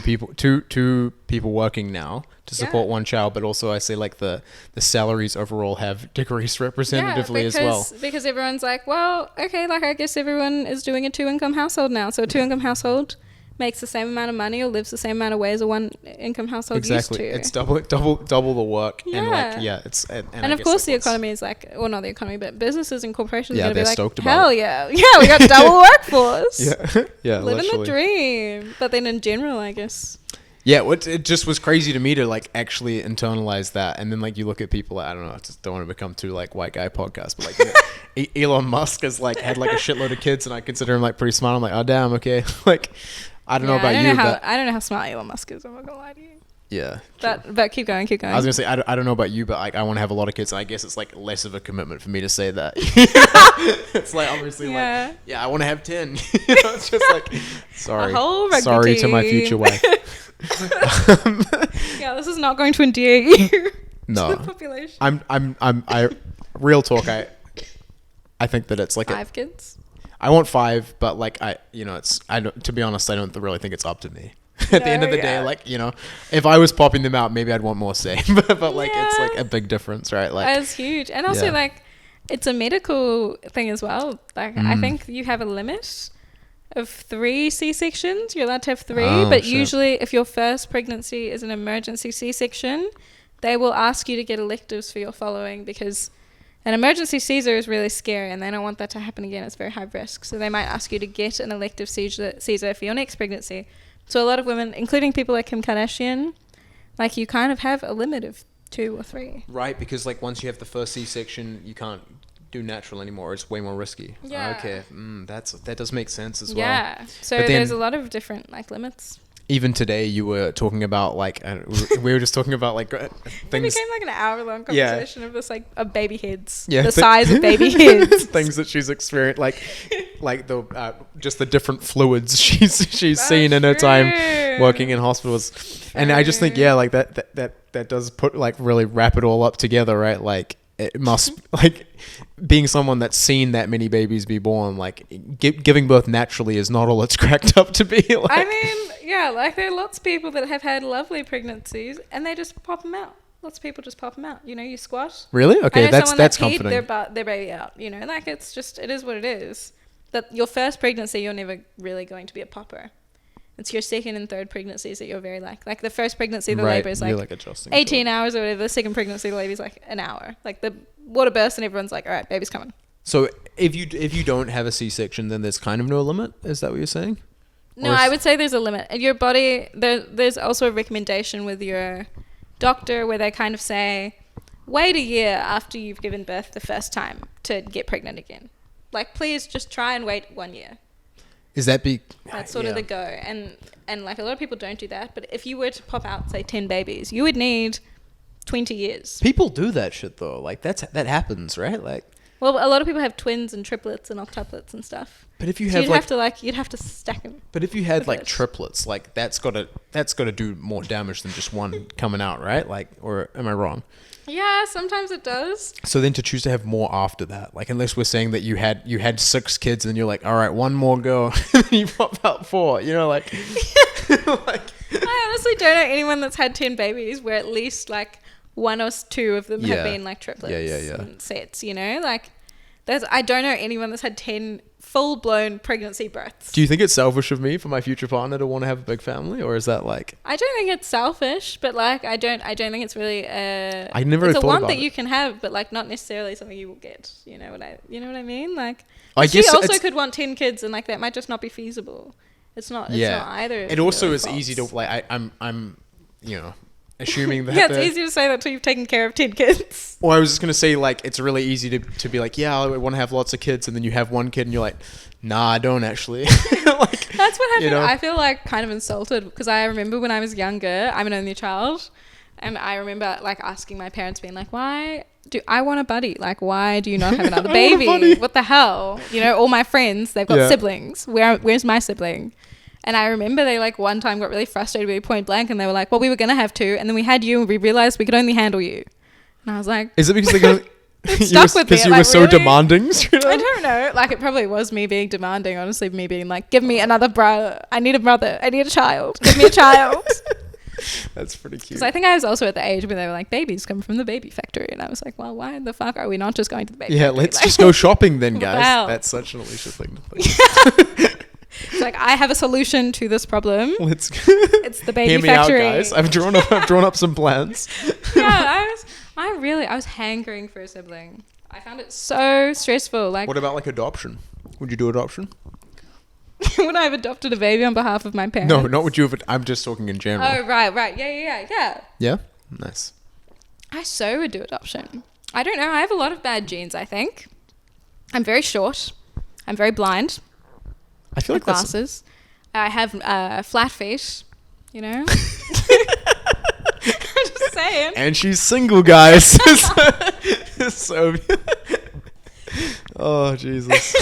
people working now to support one child, but also I say like the salaries overall have decreased representatively as well. Because everyone's like, well, okay, like I guess everyone is doing a 2-income household now. So a 2-income household makes the same amount of money or lives the same amount of ways a 1-income household used to. It's double the work. Yeah. And like, it's... And of course the economy is like, well, not the economy, but businesses and corporations are going to be like, stoked hell about yeah. Yeah, we got double workforce. Yeah, living the dream. But then in general, I guess... Yeah, it just was crazy to me to like actually internalize that, and then like you look at people, I don't know, I just don't want to become too like white guy podcast, but like Elon Musk has like had like a shitload of kids, and I consider him like pretty smart. I'm like, oh damn, okay, like I don't know about you, but I don't know how smart Elon Musk is. I'm not gonna lie to you. Yeah, but keep going. I was gonna say I don't know about you, but like I want to have a lot of kids, and I guess it's like less of a commitment for me to say that. It's like obviously I want to have 10. It's just like sorry to my future wife. This is not going to endear you no. to the population. I real talk. I think that it's like 5 kids. I want 5, but like to be honest, I don't really think it's up to me. At the end of the day, like if I was popping them out, maybe I'd want more say. but like it's like a big difference, right? Like it's huge, and also like it's a medical thing as well. Like I think you have a limit of 3 C-sections. You're allowed to have 3, but usually if your first pregnancy is an emergency C-section, they will ask you to get electives for your following, because an emergency Caesar is really scary and they don't want that to happen again. It's very high risk. So they might ask you to get an elective Caesar for your next pregnancy. So a lot of women, including people like Kim Kardashian, like you kind of have a limit of 2 or 3. Right, because like once you have the first C-section, you can't do natural anymore. It's way more risky. Yeah. Okay. That does make sense as well. Yeah. So there's a lot of different like limits. even today you were talking about like we were just talking about like It things. became like an hour-long conversation of this, like, of baby heads. Yeah, the size of baby heads. Things that she's experienced, like the just the different fluids she's seen in her time working in hospitals. And I just think, yeah, like that does put, like, really wrap it all up together, right? Like, it must, like, being someone that's seen that many babies be born, like, giving birth naturally is not all it's cracked up to be. Like, I mean, yeah, like, there are lots of people that have had lovely pregnancies and they just pop them out. Lots of people just pop them out. You know, you squat. Really? Okay, I know that's someone comforting. their baby out. You know, like, it's just, it is what it is. That your first pregnancy, you're never really going to be a popper. It's your second and third pregnancies that you're very like the first pregnancy, the labor is like adjusting 18 hours or whatever. The second pregnancy, the lady's like an hour. Like, the water bursts and everyone's like, all right, baby's coming. So if you don't have a C-section, then there's kind of no limit. Is that what you're saying? No, I would say there's a limit. Your body, there's also a recommendation with your doctor where they kind of say, wait a year after you've given birth the first time to get pregnant again. Like, please just try and wait 1 year. Is that That's sort of the go. And like, a lot of people don't do that. But if you were to pop out, say, 10 babies, you would need 20 years. People do that shit though. Like, that happens, right? Like, well, a lot of people have twins and triplets and octuplets and stuff. But if you so have you'd have to stack them. But if you had like triplets, like that's got to do more damage than just one coming out, right? Like, or am I wrong? Yeah, sometimes it does. So then to choose to have more after that, like, unless we're saying that you had 6 kids and you're like, all right, one more go, and then you pop out 4, you know, like, like, I honestly don't know anyone that's had 10 babies where at least like 1 or 2 of them have been like triplets and sets, you know, like, I don't know anyone that's had 10 full-blown pregnancy births. Do you think it's selfish of me for my future partner to want to have a big family, or is that like? I don't think it's selfish, but like I don't think it's really I never it's thought a want about that it. you can have, but like not necessarily something you will get. You know what I mean? Like, I she guess also could want 10 kids, and like that might just not be feasible. It's not either. It also is easy to like. I'm you know, assuming that. Yeah, it's easy to say that till you've taken care of 10 kids. Or I was just gonna say, like, it's really easy to be like, yeah, I want to have lots of kids, and then you have one kid and you're like, nah, I don't actually. Like, that's what happened. You know? I feel like kind of insulted because I remember when I was younger, I'm an only child, and I remember like asking my parents, being like, why do I want a buddy? Like, why do you not have another baby? What the hell? You know, all my friends, they've got siblings. Where's my sibling? And I remember they like one time got really frustrated with me point blank, and they were like, well, we were going to have 2, and then we had you and we realized we could only handle you. And I was like, is it because they're going it stuck with me. Because you were so demanding? I don't know. Like, it probably was me being demanding, honestly, me being like, give me another brother. I need a brother. I need a child. Give me a child. That's pretty cute. Because I think I was also at the age where they were like, babies come from the baby factory. And I was like, well, why the fuck are we not just going to the baby factory? Let's just go shopping then, guys. Wow. That's such an Alisha thing to think. It's like, I have a solution to this problem. It's the baby Hear me factory. out, guys. I've drawn up some plans. Yeah, I was hankering for a sibling. I found it so stressful. Like, what about like adoption? Would you do adoption? Would I have adopted a baby on behalf of my parents? No, not would you have. I'm just talking in general. Oh, right. Yeah. Yeah? Nice. I so would do adoption. I don't know. I have a lot of bad genes, I think. I'm very short. I'm very blind. I feel like glasses. I have flat feet, you know. I'm just saying. And she's single, guys. So oh, Jesus.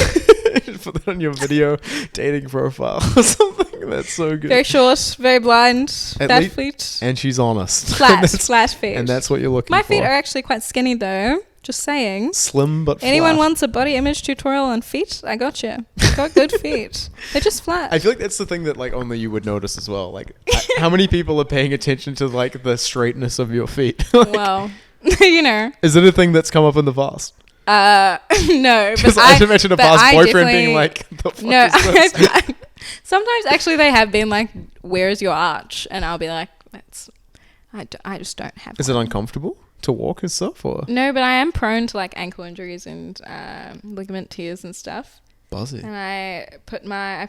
Put that on your video dating profile or something. That's so good. Very short, very blind, flat feet. And she's honest. Flat feet. And that's what you're looking for. My feet are actually quite skinny, though. Just saying. Slim but flat. Anyone wants a body image tutorial on feet? I got you. Got good feet. They're just flat. I feel like that's the thing that like only you would notice as well. Like, how many people are paying attention to like the straightness of your feet? Like, well, you know. Is it a thing that's come up in the past? No. Because I imagine a past boyfriend being like, the fuck is this? Sometimes actually they have been like, where is your arch? And I'll be like, I just don't have Is it uncomfortable to walk and stuff? Or? No, but I am prone to like ankle injuries and ligament tears and stuff. Buzzy. And I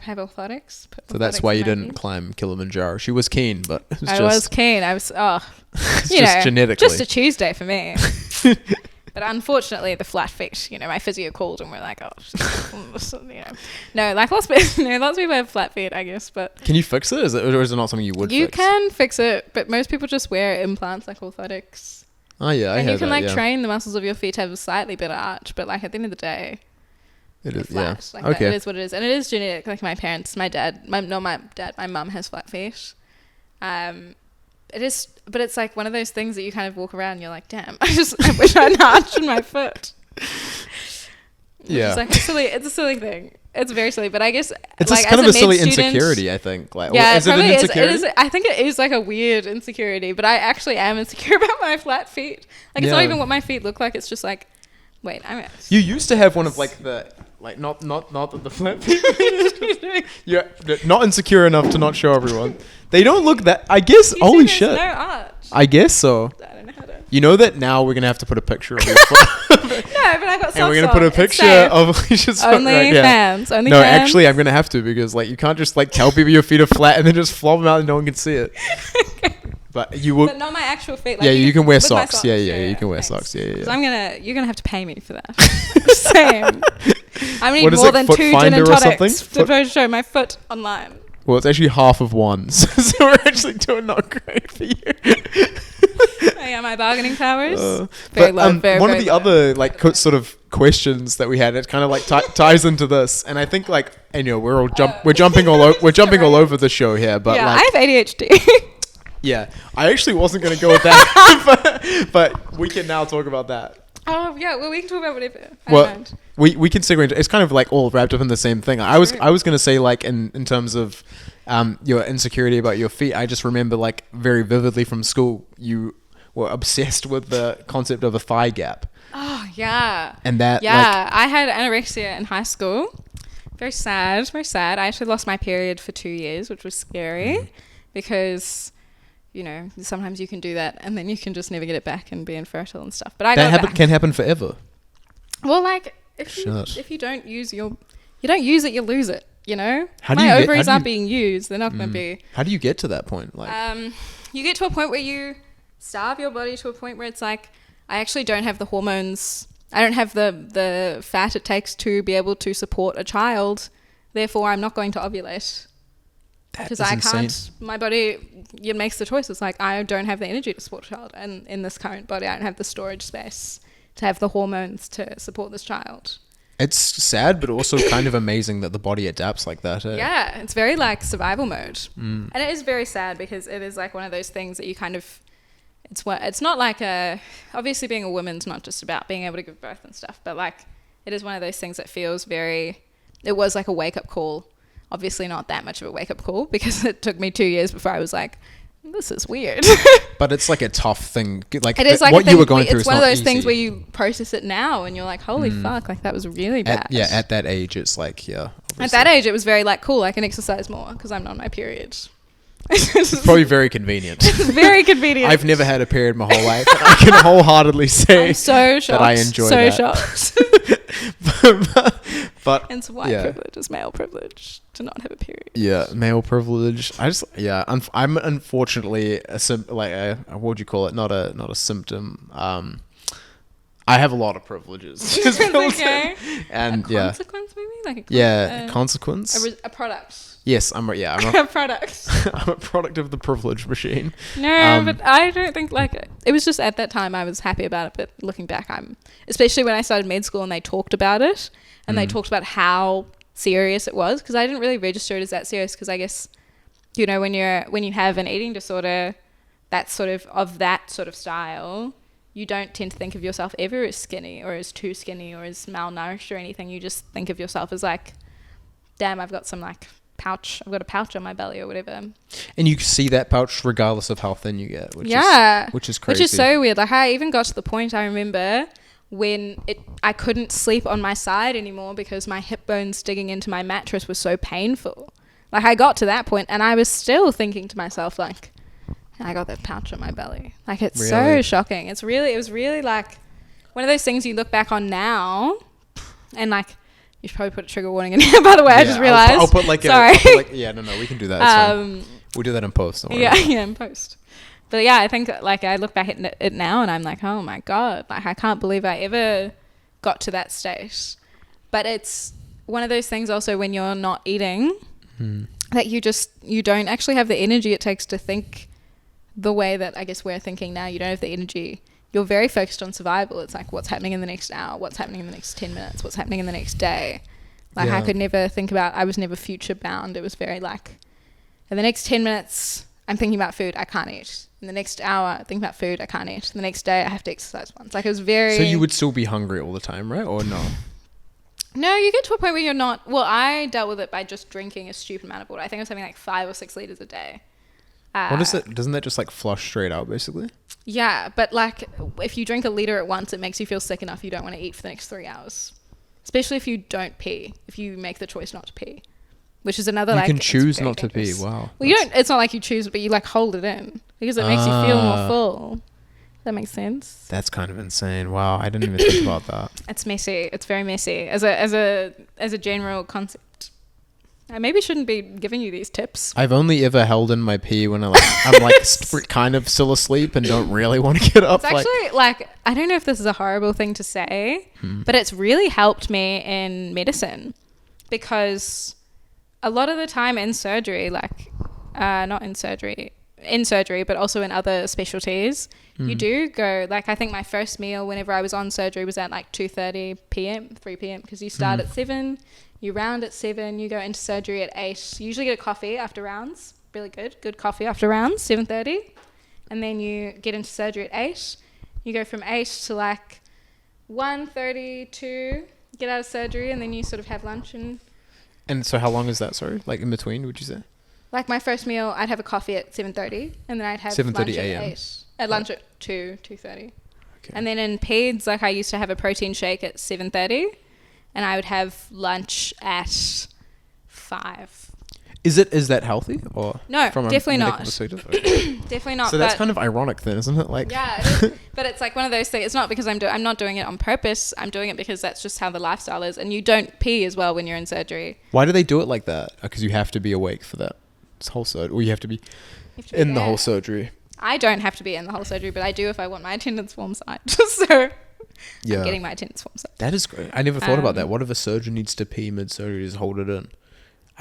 have orthotics. So that's why you didn't climb Kilimanjaro. She was keen, but it was I was keen. I was, it's just genetically. Just a Tuesday for me. But unfortunately, the flat feet, my physio called and we're like, oh, no, like lots of people have flat feet, I guess. But can you fix it? Or is it not something you would? You fix? can fix it, but most people just wear implants like orthotics. Oh yeah, and you can train the muscles of your feet to have a slightly better arch, but like at the end of the day, it is flat. Yeah. Like okay. It is what it is, and it is genetic. Like my parents, my mum has flat feet. It is, but it's like one of those things that you kind of walk around and you're like, damn, I wish I had an arch in my foot. Yeah. It's like it's a silly thing. It's very silly, but I guess it's like, kind of a silly insecurity, I think. Like, yeah, is it an insecurity? It is. I think it is like a weird insecurity, but I actually am insecure about my flat feet. Like, it's not even what my feet look like. It's just like, wait, you used to have one of like the, like not the flat feet. You're not insecure enough to not show everyone. They don't look that, I guess, holy shit. No arch. I guess so. I don't know how to. You know that now we're going to have to put a picture of your foot. No, but I got socks and we're going to put a picture of Alisha's foot. Only fans. Only no, fans. actually, I'm going to have to because like you can't just like tell people your feet are flat and then just flop them out and no one can see it. But you will. But not my actual feet. Like, yeah, you can wear socks. socks. Yeah, you can wear socks. Yeah. You're gonna have to pay me for that. Same. I'm gonna need more than 2 gin and tonics to show my foot online. Well, it's actually half of one, so we're actually doing not great for you. Oh, yeah, my bargaining powers. Very low. One of the other like sort of questions that we had, it kind of like ties into this, and I think like we're jumping all over the show here, but yeah, like, I have ADHD. Yeah, I actually wasn't going to go with that, but we can now talk about that. Oh yeah, well we can talk about whatever. We can segue into, it's kind of like all wrapped up in the same thing. I was going to say like in terms of your insecurity about your feet, I just remember like very vividly from school you were obsessed with the concept of a thigh gap. Oh yeah. And that I had anorexia in high school. Very sad. I actually lost my period for 2 years, which was scary because sometimes you can do that and then you can just never get it back and be infertile and stuff. But can happen forever. Well, like if you don't use you don't use it, you lose it. My ovaries aren't being used; they're not going to be. How do you get to that point? Like, you get to a point where you starve your body to a point where it's like, I actually don't have the hormones. I don't have the fat it takes to be able to support a child. Therefore, I'm not going to ovulate. Because I can't, my body, it makes the choice. It's like, I don't have the energy to support a child. And in this current body, I don't have the storage space to have the hormones to support this child. It's sad, but also kind of amazing that the body adapts like that. Yeah, it's very like survival mode. And it is very sad because it is like one of those things that you kind of, it's not like obviously being a woman's not just about being able to give birth and stuff, but like, it is one of those things that feels it was like a wake-up call. Obviously not that much of a wake-up call because it took me 2 years before I was like, this is weird. But it's like a tough thing. Like, it is like what you were going through is not easy. It's one of those things where you process it now and you're like, holy fuck, like that was really bad. At that age, it's like, yeah. Obviously. At that age, it was very like, cool, I can exercise more because I'm not on my period. It's probably very convenient. It's very convenient. I've never had a period my whole life. I can wholeheartedly say that I enjoy that. Shocked. but it's white privilege, it's male privilege to not have a period. Yeah, male privilege. I'm unfortunately what would you call it? Not a symptom. I have a lot of privileges. Okay. And a consequence maybe? Like a consequence? A product. Yes, I'm a product. I'm a product of the privilege machine. No, but I don't think it was just at that time I was happy about it. But looking back, especially when I started med school and they talked about it and they talked about how serious it was, because I didn't really register it as that serious because I guess, when you have an eating disorder, that sort of style, you don't tend to think of yourself ever as skinny or as too skinny or as malnourished or anything. You just think of yourself as like, damn, I've got some pouch. I've got a pouch on my belly or whatever. And you see that pouch regardless of how thin you get, which is crazy. Which is so weird. Like I even got to the point I remember when I couldn't sleep on my side anymore because my hip bones digging into my mattress was so painful. Like I got to that point and I was still thinking to myself like, I got that pouch on my belly. Like it's so shocking. It was really like one of those things you look back on now and like, you should probably put a trigger warning in here, by the way. I just realized. I'll put like Sorry. no, we can do that. It's fine. We'll do that in post. Yeah, in post. But yeah, I think like I look back at it now and I'm like, oh my God, like I can't believe I ever got to that state. But it's one of those things also when you're not eating that you don't actually have the energy it takes to think the way that I guess we're thinking now. You don't have the energy. You're very focused on survival. It's like what's happening in the next hour, what's happening in the next 10 minutes, what's happening in the next day. Like I could never think about, I was never future bound. It was very like, in the next 10 minutes, I'm thinking about food, I can't eat. In the next hour, I think about food, I can't eat. The next day, I have to exercise once. Like it was very... So you would still be hungry all the time, right? Or no? No, you get to a point where you're not... Well, I dealt with it by just drinking a stupid amount of water. I think I was having like 5 or 6 liters a day. What is it? Doesn't that just like flush straight out, basically? Yeah, but like if you drink a liter at once, it makes you feel sick enough you don't want to eat for the next 3 hours. Especially if you don't pee, if you make the choice not to pee. Which is another you can choose not dangerous. To pee. Wow. Well, you don't. It's not like you choose, but you like hold it in because it makes you feel more full. That makes sense. That's kind of insane. Wow, I didn't even think about that. It's messy. It's very messy. As a general concept, I maybe shouldn't be giving you these tips. I've only ever held in my pee when I'm kind of still asleep and don't really want to get up. It's actually like I don't know if this is a horrible thing to say, but it's really helped me in medicine because a lot of the time in surgery, like not in surgery, but also in other specialties, you do go, like I think my first meal whenever I was on surgery was at like 2:30 p.m, 3 p.m, because you start at 7, you round at 7, you go into surgery at 8. You usually get a coffee after rounds, really good coffee after rounds, 7:30, and then you get into surgery at 8. You go from 8 to like 1:32, get out of surgery, and then you sort of have lunch And so how long is that, sorry? Like in between, would you say? Like my first meal, I'd have a coffee at 7:30 and then I'd have 7:30 lunch a.m. at 8. At lunch at 2:30. Okay. And then in peds, like I used to have a protein shake at 7:30 and I would have lunch at 5. Is that healthy or no? From definitely a not. Okay. Definitely not. So that's kind of ironic, then, isn't it? Like yeah, it is, but it's like one of those things. It's not because I'm not doing it on purpose. I'm doing it because that's just how the lifestyle is, and you don't pee as well when you're in surgery. Why do they do it like that? Because you have to be awake for that whole surgery, or you have to be in the whole surgery. I don't have to be in the whole surgery, but I do if I want my attendance form signed. So yeah. I'm getting my attendance form signed. That is great. I never thought about that. What if a surgeon needs to pee mid-surgery, just hold it in?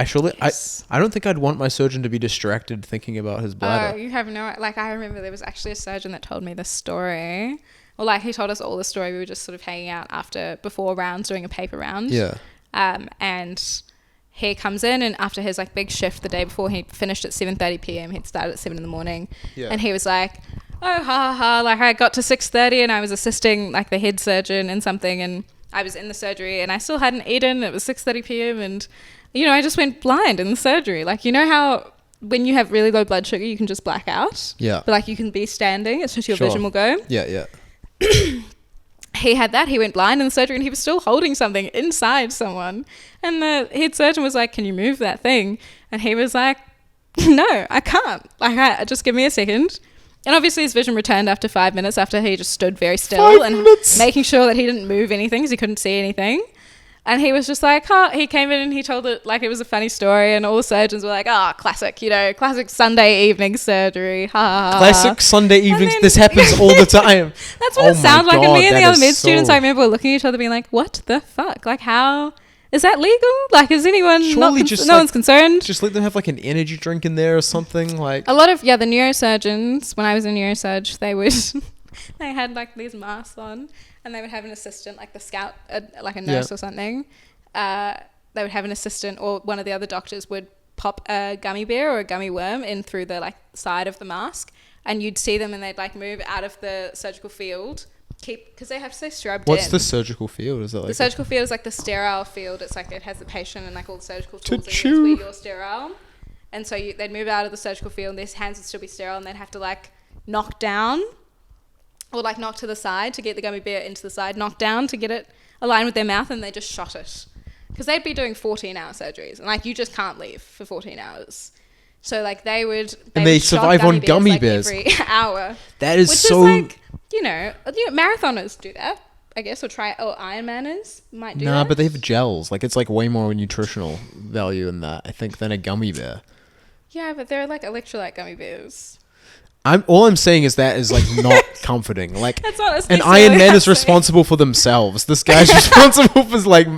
I don't think I'd want my surgeon to be distracted thinking about his bladder. Oh, you have no... Like, I remember there was actually a surgeon that told me this story. Well, like, he told us all the story. We were just sort of hanging out before rounds, doing a paper round. Yeah. And he comes in, and after his, like, big shift the day before, he finished at 7:30 p.m. He'd started at 7 in the morning. Yeah. And he was like, oh, ha, ha, ha. Like, I got to 6:30, and I was assisting, like, the head surgeon in something, and I was in the surgery, and I still hadn't eaten. It was 6:30 p.m., and... You know, I just went blind in the surgery. Like, you know how when you have really low blood sugar, you can just black out? Yeah. But, like, you can be standing. It's just your vision will go. Yeah, yeah. He had that. He went blind in the surgery and he was still holding something inside someone. And the head surgeon was like, can you move that thing? And he was like, no, I can't. Like, just give me a second. And obviously his vision returned after 5 minutes after he just stood very still and making sure that he didn't move anything because he couldn't see anything. And he was just like, he came in and he told it like it was a funny story, and all the surgeons were like, classic, classic Sunday evening surgery. Classic Sunday evenings. This happens all the time. That's what it sounds like. And me and the other med students, I remember looking at each other being like, what the fuck? Like, how is that legal? Like, is anyone no one's concerned? Just let them have like an energy drink in there or something. Like a lot of, the neurosurgeons, when I was in neurosurg, they had like these masks on. And they would have an assistant, like the scout, like a nurse or something. They would have an assistant, or one of the other doctors would pop a gummy bear or a gummy worm in through the like side of the mask, and you'd see them, and they'd like move out of the surgical field, because they have to stay scrubbed in. What's the surgical field? Is it like the surgical field is like the sterile field. It's like it has the patient and like all the surgical tools in it where you're sterile, and so they'd move out of the surgical field, and their hands would still be sterile, and they'd have to like knock down. Or like knock to the side to get the gummy bear into the side, knock down to get it aligned with their mouth, and they just shot it. Because they'd be doing 14-hour surgeries, and like you just can't leave for 14 hours. So like they would survive on gummy bears every hour. That is which so... is like, marathoners do that, I guess, or Ironmanners might do that. Nah, but they have gels. Like it's like way more nutritional value in that, I think, than a gummy bear. Yeah, but they're like electrolyte gummy bears. All I'm saying is that is like not comforting. Like That's not an necessarily Iron Man is happening. responsible for themselves. This guy's responsible for like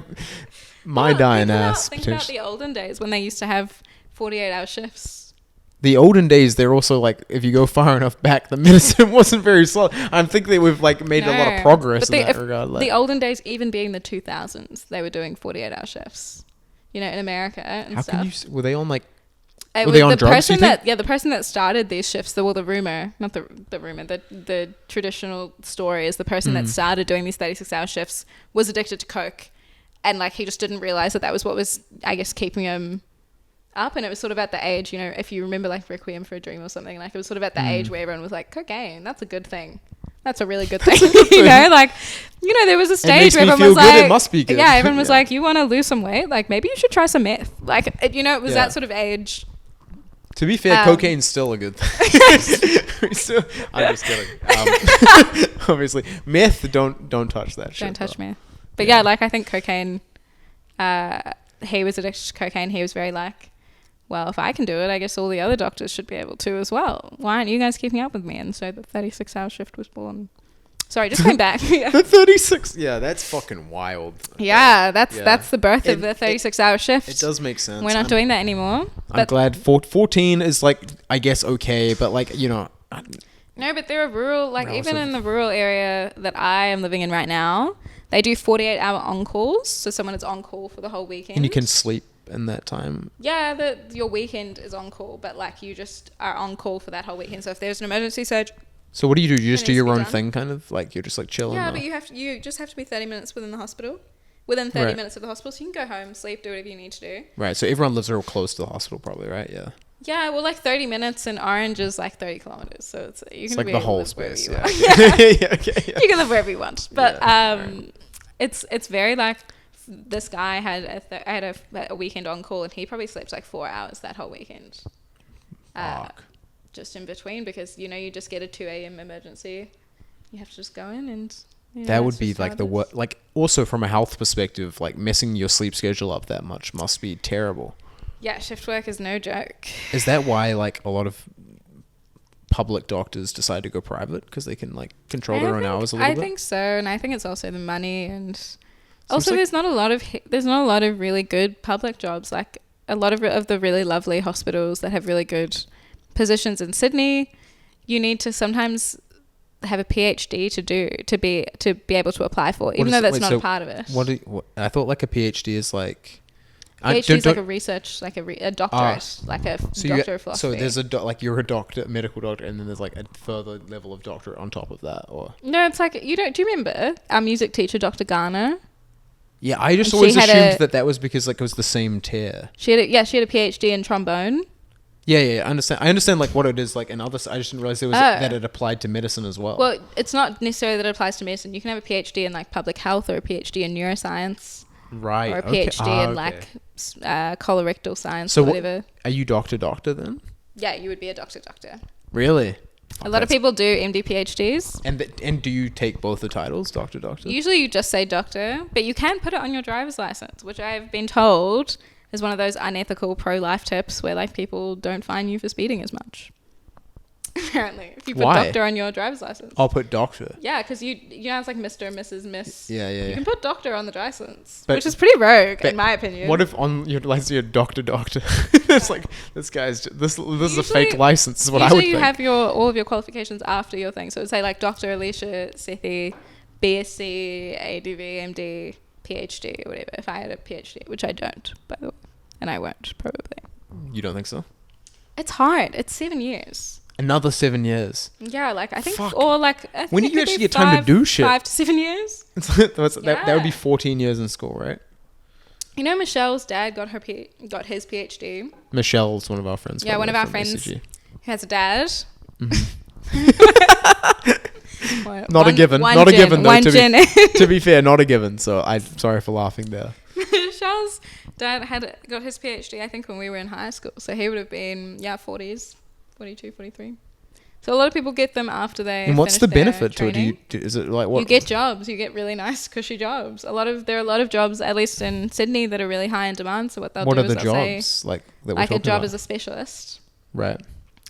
my Well, dying ass. Think about the olden days when they used to have 48-hour shifts. The olden days, they're also like, if you go far enough back, the medicine wasn't very slow. I think that we've like made a lot of progress in that regard. Like, the olden days, even being the 2000s, they were doing 48-hour shifts. You know, in America and how stuff. can you? Were they on like? It Were they on the drugs? person the person that started these shifts, the rumor, not the rumor, the traditional story is the person that started doing these 36-hour shifts was addicted to coke, and like he just didn't realize that was what was, I guess, keeping him up. And it was sort of at the age, you know, if you remember like Requiem for a Dream or something, like it was sort of at the age where everyone was like, cocaine, that's a good thing. That's a really good thing. You know, like, you know, there was a stage where everyone was like, it must be good. Yeah, everyone was like, you want to lose some weight? Like, maybe you should try some meth. Like, you know, it was that sort of age. To be fair, cocaine's still a good thing. I'm just kidding. Obviously, meth, don't touch that shit. Don't touch meth. But yeah, like I think cocaine, he was addicted to cocaine. He was very like, well, if I can do it, I guess all the other doctors should be able to as well. Why aren't you guys keeping up with me? And so the 36-hour shift was born. Sorry, just came back. The 36. Yeah, that's fucking wild. Yeah, that's the birth of the 36-hour shift. It does make sense. We're not doing that anymore. I'm glad 14 is like, I guess, okay, but like, you know. No, but there are rural, like even in the rural area that I am living in right now, they do 48-hour on-calls. So someone is on call for the whole weekend. And you can sleep in that time. Yeah, your weekend is on call, but like you just are on call for that whole weekend. So if there's an emergency surge. So what do? You just do your own thing, kind of like you're just like chilling. Yeah, but you just have to be 30 minutes within the hospital. Within 30 minutes of the hospital, so you can go home, sleep, do whatever you need to do. Right. So everyone lives real close to the hospital, probably, right? Yeah. Yeah, well, like 30 minutes in Orange is like 30 kilometers, so you can like be the able whole to live space. wherever Yeah. you want. Yeah. You can live wherever you want, but right. It's very like this guy had a weekend on call, and he probably slept like 4 hours that whole weekend. Just in between, because you know you just get a 2 a.m. emergency, you have to just go in and. You know, that would be like the worst. Like also from a health perspective, like messing your sleep schedule up that much must be terrible. Yeah, shift work is no joke. Is that why like a lot of public doctors decide to go private, because they can like control their own hours a little bit? I think so, and I think it's also the money, and also there's not a lot of really good public jobs. Like a lot of the really lovely hospitals that have really good positions in Sydney, you need to sometimes have a PhD to be able to apply for, even though that's not a part of it. I thought like a PhD is like PhD is like a research, like a doctorate, like a doctor of philosophy. So there's like you're a doctor, medical doctor, and then there's like a further level of doctorate on top of that, or no? It's like do you remember our music teacher, Dr. Garner? Yeah, I just always assumed that was because like it was the same tier. She had a PhD in trombone. Yeah. I understand like what it is like in other. I just didn't realize that it applied to medicine as well. Well, it's not necessarily that it applies to medicine. You can have a PhD in like public health, or a PhD in neuroscience, right? Or a PhD in like colorectal science, or whatever. Are you doctor then? Yeah, you would be a doctor. Really? A lot of people do MD PhDs. And do you take both the titles, doctor? Usually you just say doctor, but you can put it on your driver's license, which I've been told is one of those unethical pro-life tips where like people don't fine you for speeding as much. Apparently, if you put doctor on your driver's license. I'll put doctor. Yeah, because you know it's like Mr., Mrs., Miss. Yeah. You can put doctor on the license, which is pretty rogue in my opinion. What if on your license you're doctor? It's like this is a fake license. Is what I would think. Usually you have all of your qualifications after your thing, so it'd say like Dr. Alisha Sethi, BSc, ADV, MD, PhD, or whatever. If I had a PhD, which I don't, by the way, and I won't probably. You don't think so? It's hard. It's 7 years. Another 7 years. Yeah, like I think, Fuck. or like I think when do you actually get time to do shit? 5 to 7 years. That would be 14 years in school, right? You know, Michelle's dad got his PhD. Michelle's one of our friends. Yeah, one of our friends who has a dad. Mm-hmm. Not a given. Though, to be fair, not a given. So I'm sorry for laughing there. Michelle's dad got his PhD, I think, when we were in high school. So he would have been 40s. 42, 43. So a lot of people get them after they. And what's the benefit to it? Is it like what? You get jobs. You get really nice, cushy jobs. There are a lot of jobs, at least in Sydney, that are really high in demand. So what they'll do is they'll say, like that like a job as a specialist. Right.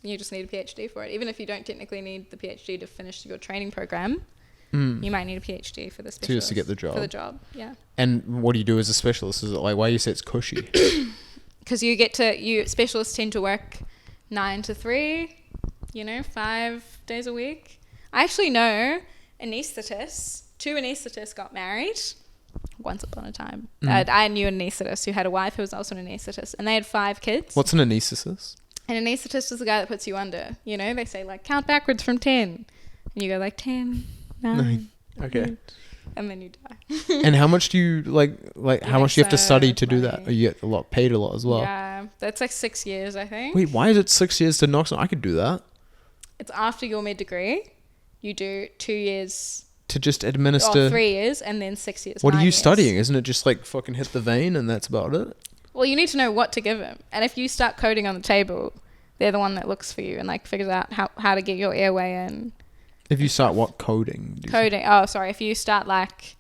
You just need a PhD for it. Even if you don't technically need the PhD to finish your training program, you might need a PhD for the specialist. Just to get the job. For the job, yeah. And what do you do as a specialist? Is it like, why do you say it's cushy? Because specialists tend to work 9 to 3, 5 days a week. I actually know anaesthetists. 2 anaesthetists got married once upon a time. I knew an anaesthetist who had a wife who was also an anaesthetist, and they had 5 kids. What's an anaesthetist? An anaesthetist is the guy that puts you under. They say like count backwards from 10, and you go like 10, 9. Okay. 8, and then you die. And how much do you how much do you have to study to do that? Or you get paid a lot as well? Yeah, that's like 6 years, I think. Wait, why is it 6 years to knock something? I could do that. It's after your med degree. You do 2 years to just administer. Or 3 years, and then 6 years. What are you studying? Isn't it just like fucking hit the vein and that's about it? Well, you need to know what to give him. And if you start coding on the table, they're the one that looks for you and like figures out how to get your airway in. If you start what? Coding? Coding. Oh, sorry. If you start like...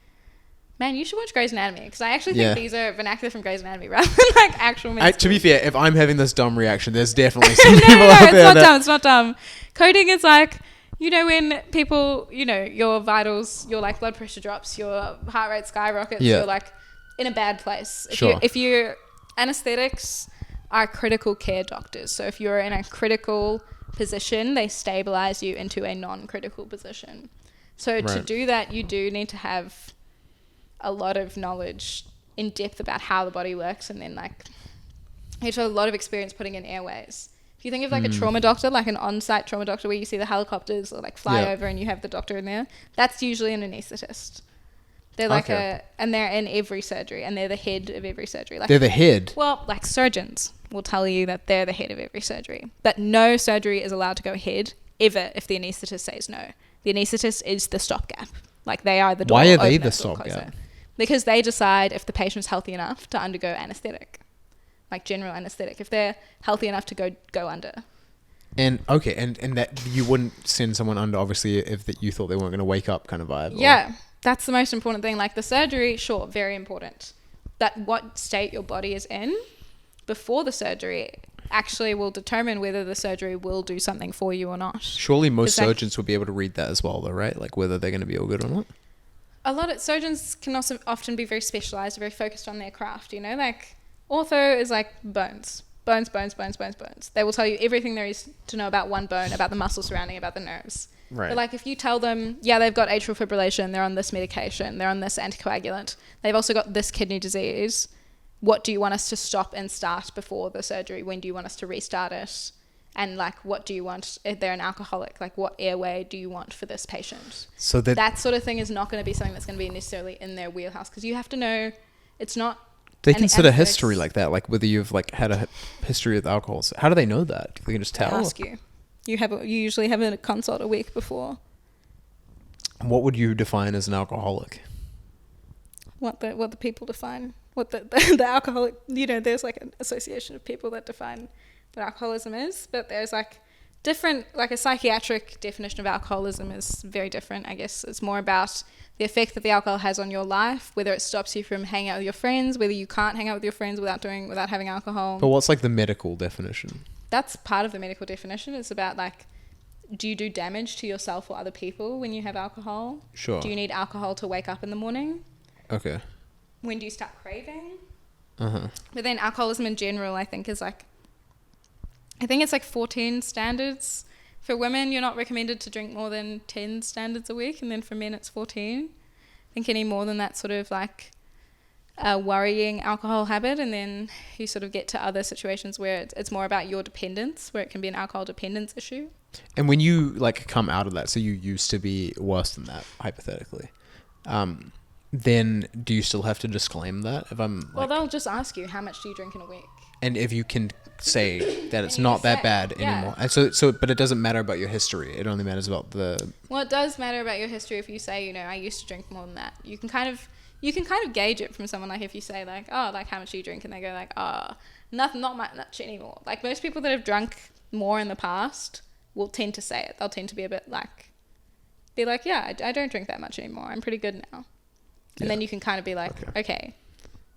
Man, you should watch Grey's Anatomy, because I actually think these are vernacular from Grey's Anatomy rather than like actual med To be fair, if I'm having this dumb reaction, there's definitely some people out there it's not dumb. Coding is like, when people, your vitals, your like blood pressure drops, your heart rate skyrockets, you're like in a bad place. If you anesthetics are critical care doctors. So if you're in a critical position, they stabilize you into a non-critical position. So to do that, you do need to have a lot of knowledge in depth about how the body works, and then like you have a lot of experience putting in airways. If you think of like a trauma doctor, like an on-site trauma doctor where you see the helicopters or like fly over and you have the doctor in there, that's usually an anaesthetist. They're like and they're in every surgery, and they're the head of every surgery. Like, they're the head? Well, like surgeons will tell you that they're the head of every surgery. But no surgery is allowed to go ahead ever if the anaesthetist says no. The anaesthetist is the stopgap. Like they are the door. Why are they the stopgap? Because they decide if the patient's healthy enough to undergo anesthetic, like general anesthetic, if they're healthy enough to go under. And okay, and that you wouldn't send someone under, obviously, if you thought they weren't going to wake up kind of vibe. Yeah, that's the most important thing. Like the surgery, sure, very important. That what state your body is in before the surgery actually will determine whether the surgery will do something for you or not. Surely most surgeons would be able to read that as well, though, right? Like whether they're going to be all good or not. A lot of surgeons can also often be very specialized, very focused on their craft, like ortho is like bones. They will tell you everything there is to know about one bone, about the muscle surrounding, about the nerves. Right. But like if you tell them, they've got atrial fibrillation, they're on this medication, they're on this anticoagulant, they've also got this kidney disease, what do you want us to stop and start before the surgery? When do you want us to restart it? And like, what do you want if they're an alcoholic? Like, what airway do you want for this patient? So that sort of thing is not going to be something that's going to be necessarily in their wheelhouse, because you have to know it's not. They consider history like that, like whether you've like had a history with alcohol. So how do they know that? They can just tell. They ask you. You usually have a consult a week before. What would you define as an alcoholic? What the people define. What the alcoholic. There's like an association of people that define what alcoholism is, but there's like different, like a psychiatric definition of alcoholism is very different. I guess it's more about the effect that the alcohol has on your life, whether it stops you from hanging out with your friends, whether you can't hang out with your friends without having alcohol. But what's like the medical definition? That's part of the medical definition. It's about like, do you do damage to yourself or other people when you have alcohol? Sure. Do you need alcohol to wake up in the morning? Okay. When do you start craving? Uh-huh. But then alcoholism in general, I think it's like 14 standards. For women, you're not recommended to drink more than 10 standards a week. And then for men, it's 14. I think any more than that sort of like a worrying alcohol habit. And then you sort of get to other situations where it's more about your dependence, where it can be an alcohol dependence issue. And when you like come out of that, so you used to be worse than that, hypothetically, then do you still have to disclaim that? Well, they'll just ask you, how much do you drink in a week? And if you can say that it's not that bad anymore. And so, but it doesn't matter about your history. It only matters about the... Well, it does matter about your history if you say, I used to drink more than that. You can kind of gauge it from someone, like if you say like, oh, like how much do you drink? And they go like, oh, not much anymore. Like most people that have drunk more in the past will tend to say it. They'll tend to be a bit like, yeah, I don't drink that much anymore. I'm pretty good now. And then you can kind of be like, okay.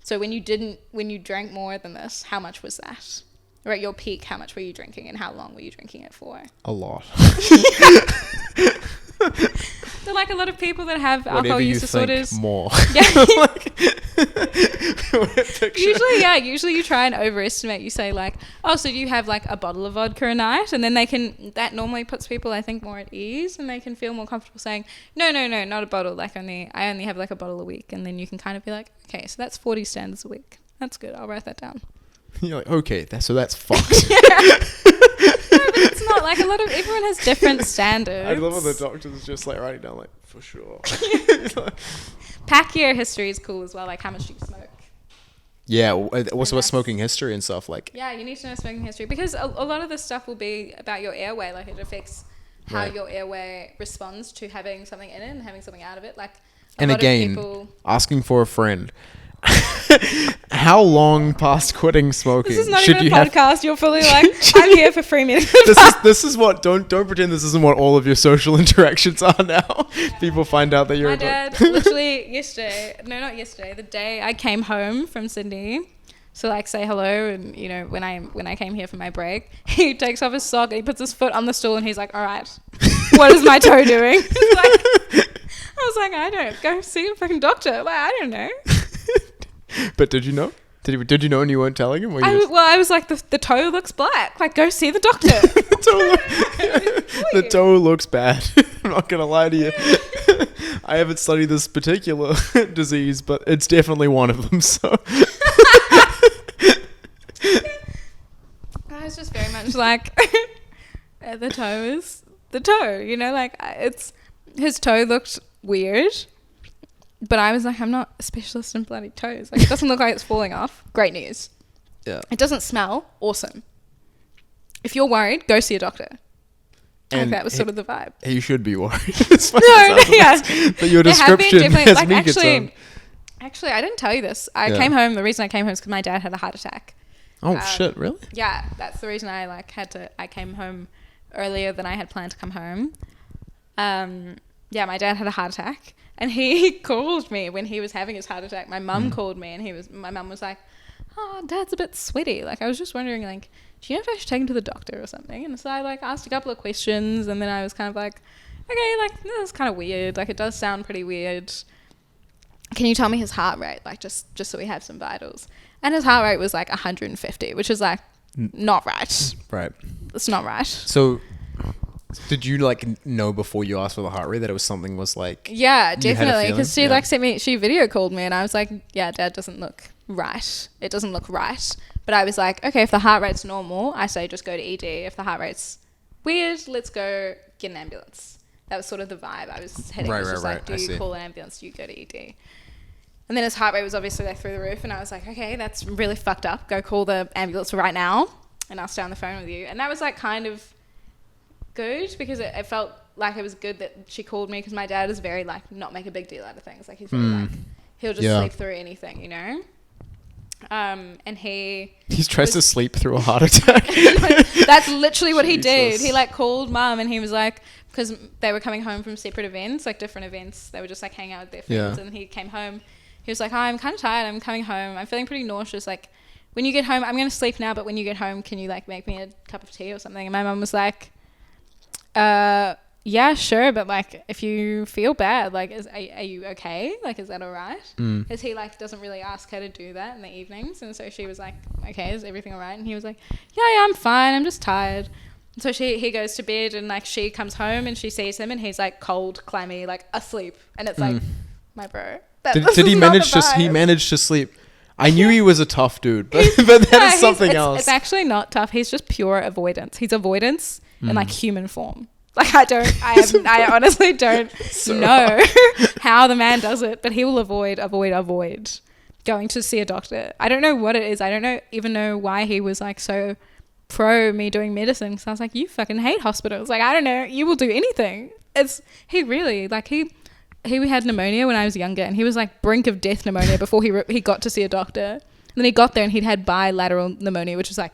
So when you drank more than this, how much was that? or at your peak, how much were you drinking and how long were you drinking it for? A lot. So like a lot of people that have alcohol use disorders. More. Yeah. Usually, usually you try and overestimate. You say like, oh, so you have like a bottle of vodka a night, and then that normally puts people, I think, more at ease, and they can feel more comfortable saying, no, not a bottle. Like I only have like a bottle a week, and then you can kind of be like, okay, so that's 40 standards a week. That's good. I'll write that down. You're like, okay, so that's fucked. No, but it's not like everyone has different standards. I love when the doctor's just like writing down like, for sure. Pack year history is cool as well. Like how much do you smoke? Yeah. Also about smoking history and stuff like. Yeah, you need to know smoking history because a lot of this stuff will be about your airway. Like it affects how your airway responds to having something in it and having something out of it. Like and again, asking for a friend. How long past quitting smoking? This is not even a podcast. You're fully like, I'm here for 3 minutes. This is what don't pretend this isn't what all of your social interactions are now. Yeah. People find out that you're my dad literally the day I came home from Sydney to like say hello, and you know when I came here for my break, he takes off his sock and he puts his foot on the stool and he's like, all right, what is my toe doing? I was like, I don't go see a fucking doctor. Like, I don't know. But did you know? Did you know and you weren't telling him? I was like, the toe looks black. Like, go see the doctor. The toe looks bad. I'm not going to lie to you. I haven't studied this particular disease, but it's definitely one of them. So I was just very much like, the toe is the toe. You know, like his toe looked weird. But I was like, I'm not a specialist in bloody toes. Like, it doesn't look like it's falling off. Great news. Yeah. It doesn't smell. Awesome. If you're worried, go see a doctor. And that was sort of the vibe. You should be worried. But your description has me concerned. Actually, I didn't tell you this. Came home. The reason I came home is because my dad had a heart attack. Oh, shit. Really? Yeah. That's the reason I came home earlier than I had planned to come home. My dad had a heart attack. And he called me when he was having his heart attack. My mum called me and my mum was like, oh, Dad's a bit sweaty. Like, I was just wondering, like, do you know if I should take him to the doctor or something? And so I, like, asked a couple of questions and then I was kind of like, okay, like, this is kind of weird. Like, it does sound pretty weird. Can you tell me his heart rate? Like, just so we have some vitals. And his heart rate was, like, 150, which is, like, not right. Right. It's not right. So... Did you like know before you asked for the heart rate that it was something was like? Yeah, definitely. Because she like she video called me and I was like, yeah, Dad doesn't look right. It doesn't look right. But I was like, okay, if the heart rate's normal, I say just go to ED. If the heart rate's weird, let's go get an ambulance. That was sort of the vibe I was heading. Right, it was just like, do you call an ambulance? Do you go to ED? And then his heart rate was obviously like through the roof and I was like, okay, that's really fucked up. Go call the ambulance right now and I'll stay on the phone with you. And that was like kind of good because it felt like it was good that she called me because my dad is very like not make a big deal out of things. Like he's very like he'll just sleep through anything, you know. And he tries to sleep through a heart attack. That's literally what he did. He like called Mum and he was like, because they were coming home from separate events, like different events. They were just like hanging out with their friends and he came home. He was like, oh, I'm kind of tired. I'm coming home. I'm feeling pretty nauseous. Like when you get home, I'm going to sleep now. But when you get home, can you like make me a cup of tea or something? And my mum was like, yeah, sure, but like if you feel bad, like are you okay? Like is that all right? Because he like doesn't really ask her to do that in the evenings, and so she was like, okay, is everything all right? And he was like, yeah, I'm fine, I'm just tired. And so he goes to bed and like she comes home and she sees him and he's like cold, clammy, like asleep, and it's like, my bro, did he manage to sleep? I knew he was a toff dude, but that is something else. It's actually not tough. He's just pure avoidance. He's avoidance in like human form. Like I honestly don't know how the man does it, but he will avoid going to see a doctor. I don't know what it is. I don't even know why he was like so pro me doing medicine. So I was like, you fucking hate hospitals. Like, I don't know. You will do anything. He really like he had pneumonia when I was younger and he was like brink of death pneumonia before he got to see a doctor. And then he got there and he'd had bilateral pneumonia, which was like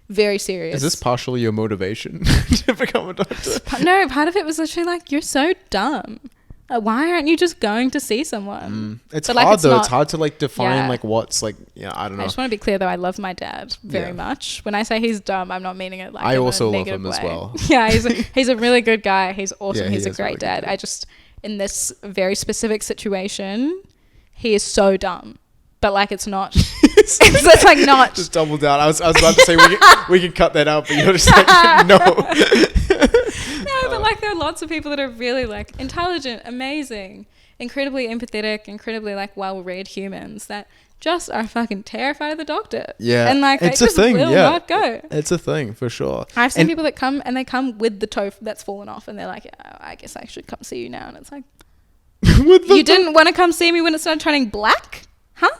very serious. Is this partially your motivation to become a doctor? No, part of it was literally like, you're so dumb. Why aren't you just going to see someone? It's hard though. It's hard to like define like what's like, I don't know. I just want to be clear though. I love my dad very much. When I say he's dumb, I'm not meaning it like I also love him as well. Yeah, he's a really good guy. He's awesome. Yeah, he's a great dad. I just, in this very specific situation, he is so dumb. But like it's not. it's like not. Just double down. I was about to say we can cut that out, but you're just like no. No, but like there are lots of people that are really like intelligent, amazing, incredibly empathetic, incredibly like well-read humans that just are fucking terrified of the doctor. Yeah, and like it's they a just thing. will not go. It's a thing for sure. I've seen people that come and they come with the toe that's fallen off, and they're like, oh, I guess I should come see you now, and it's like, you didn't want to come see me when it started turning black, huh?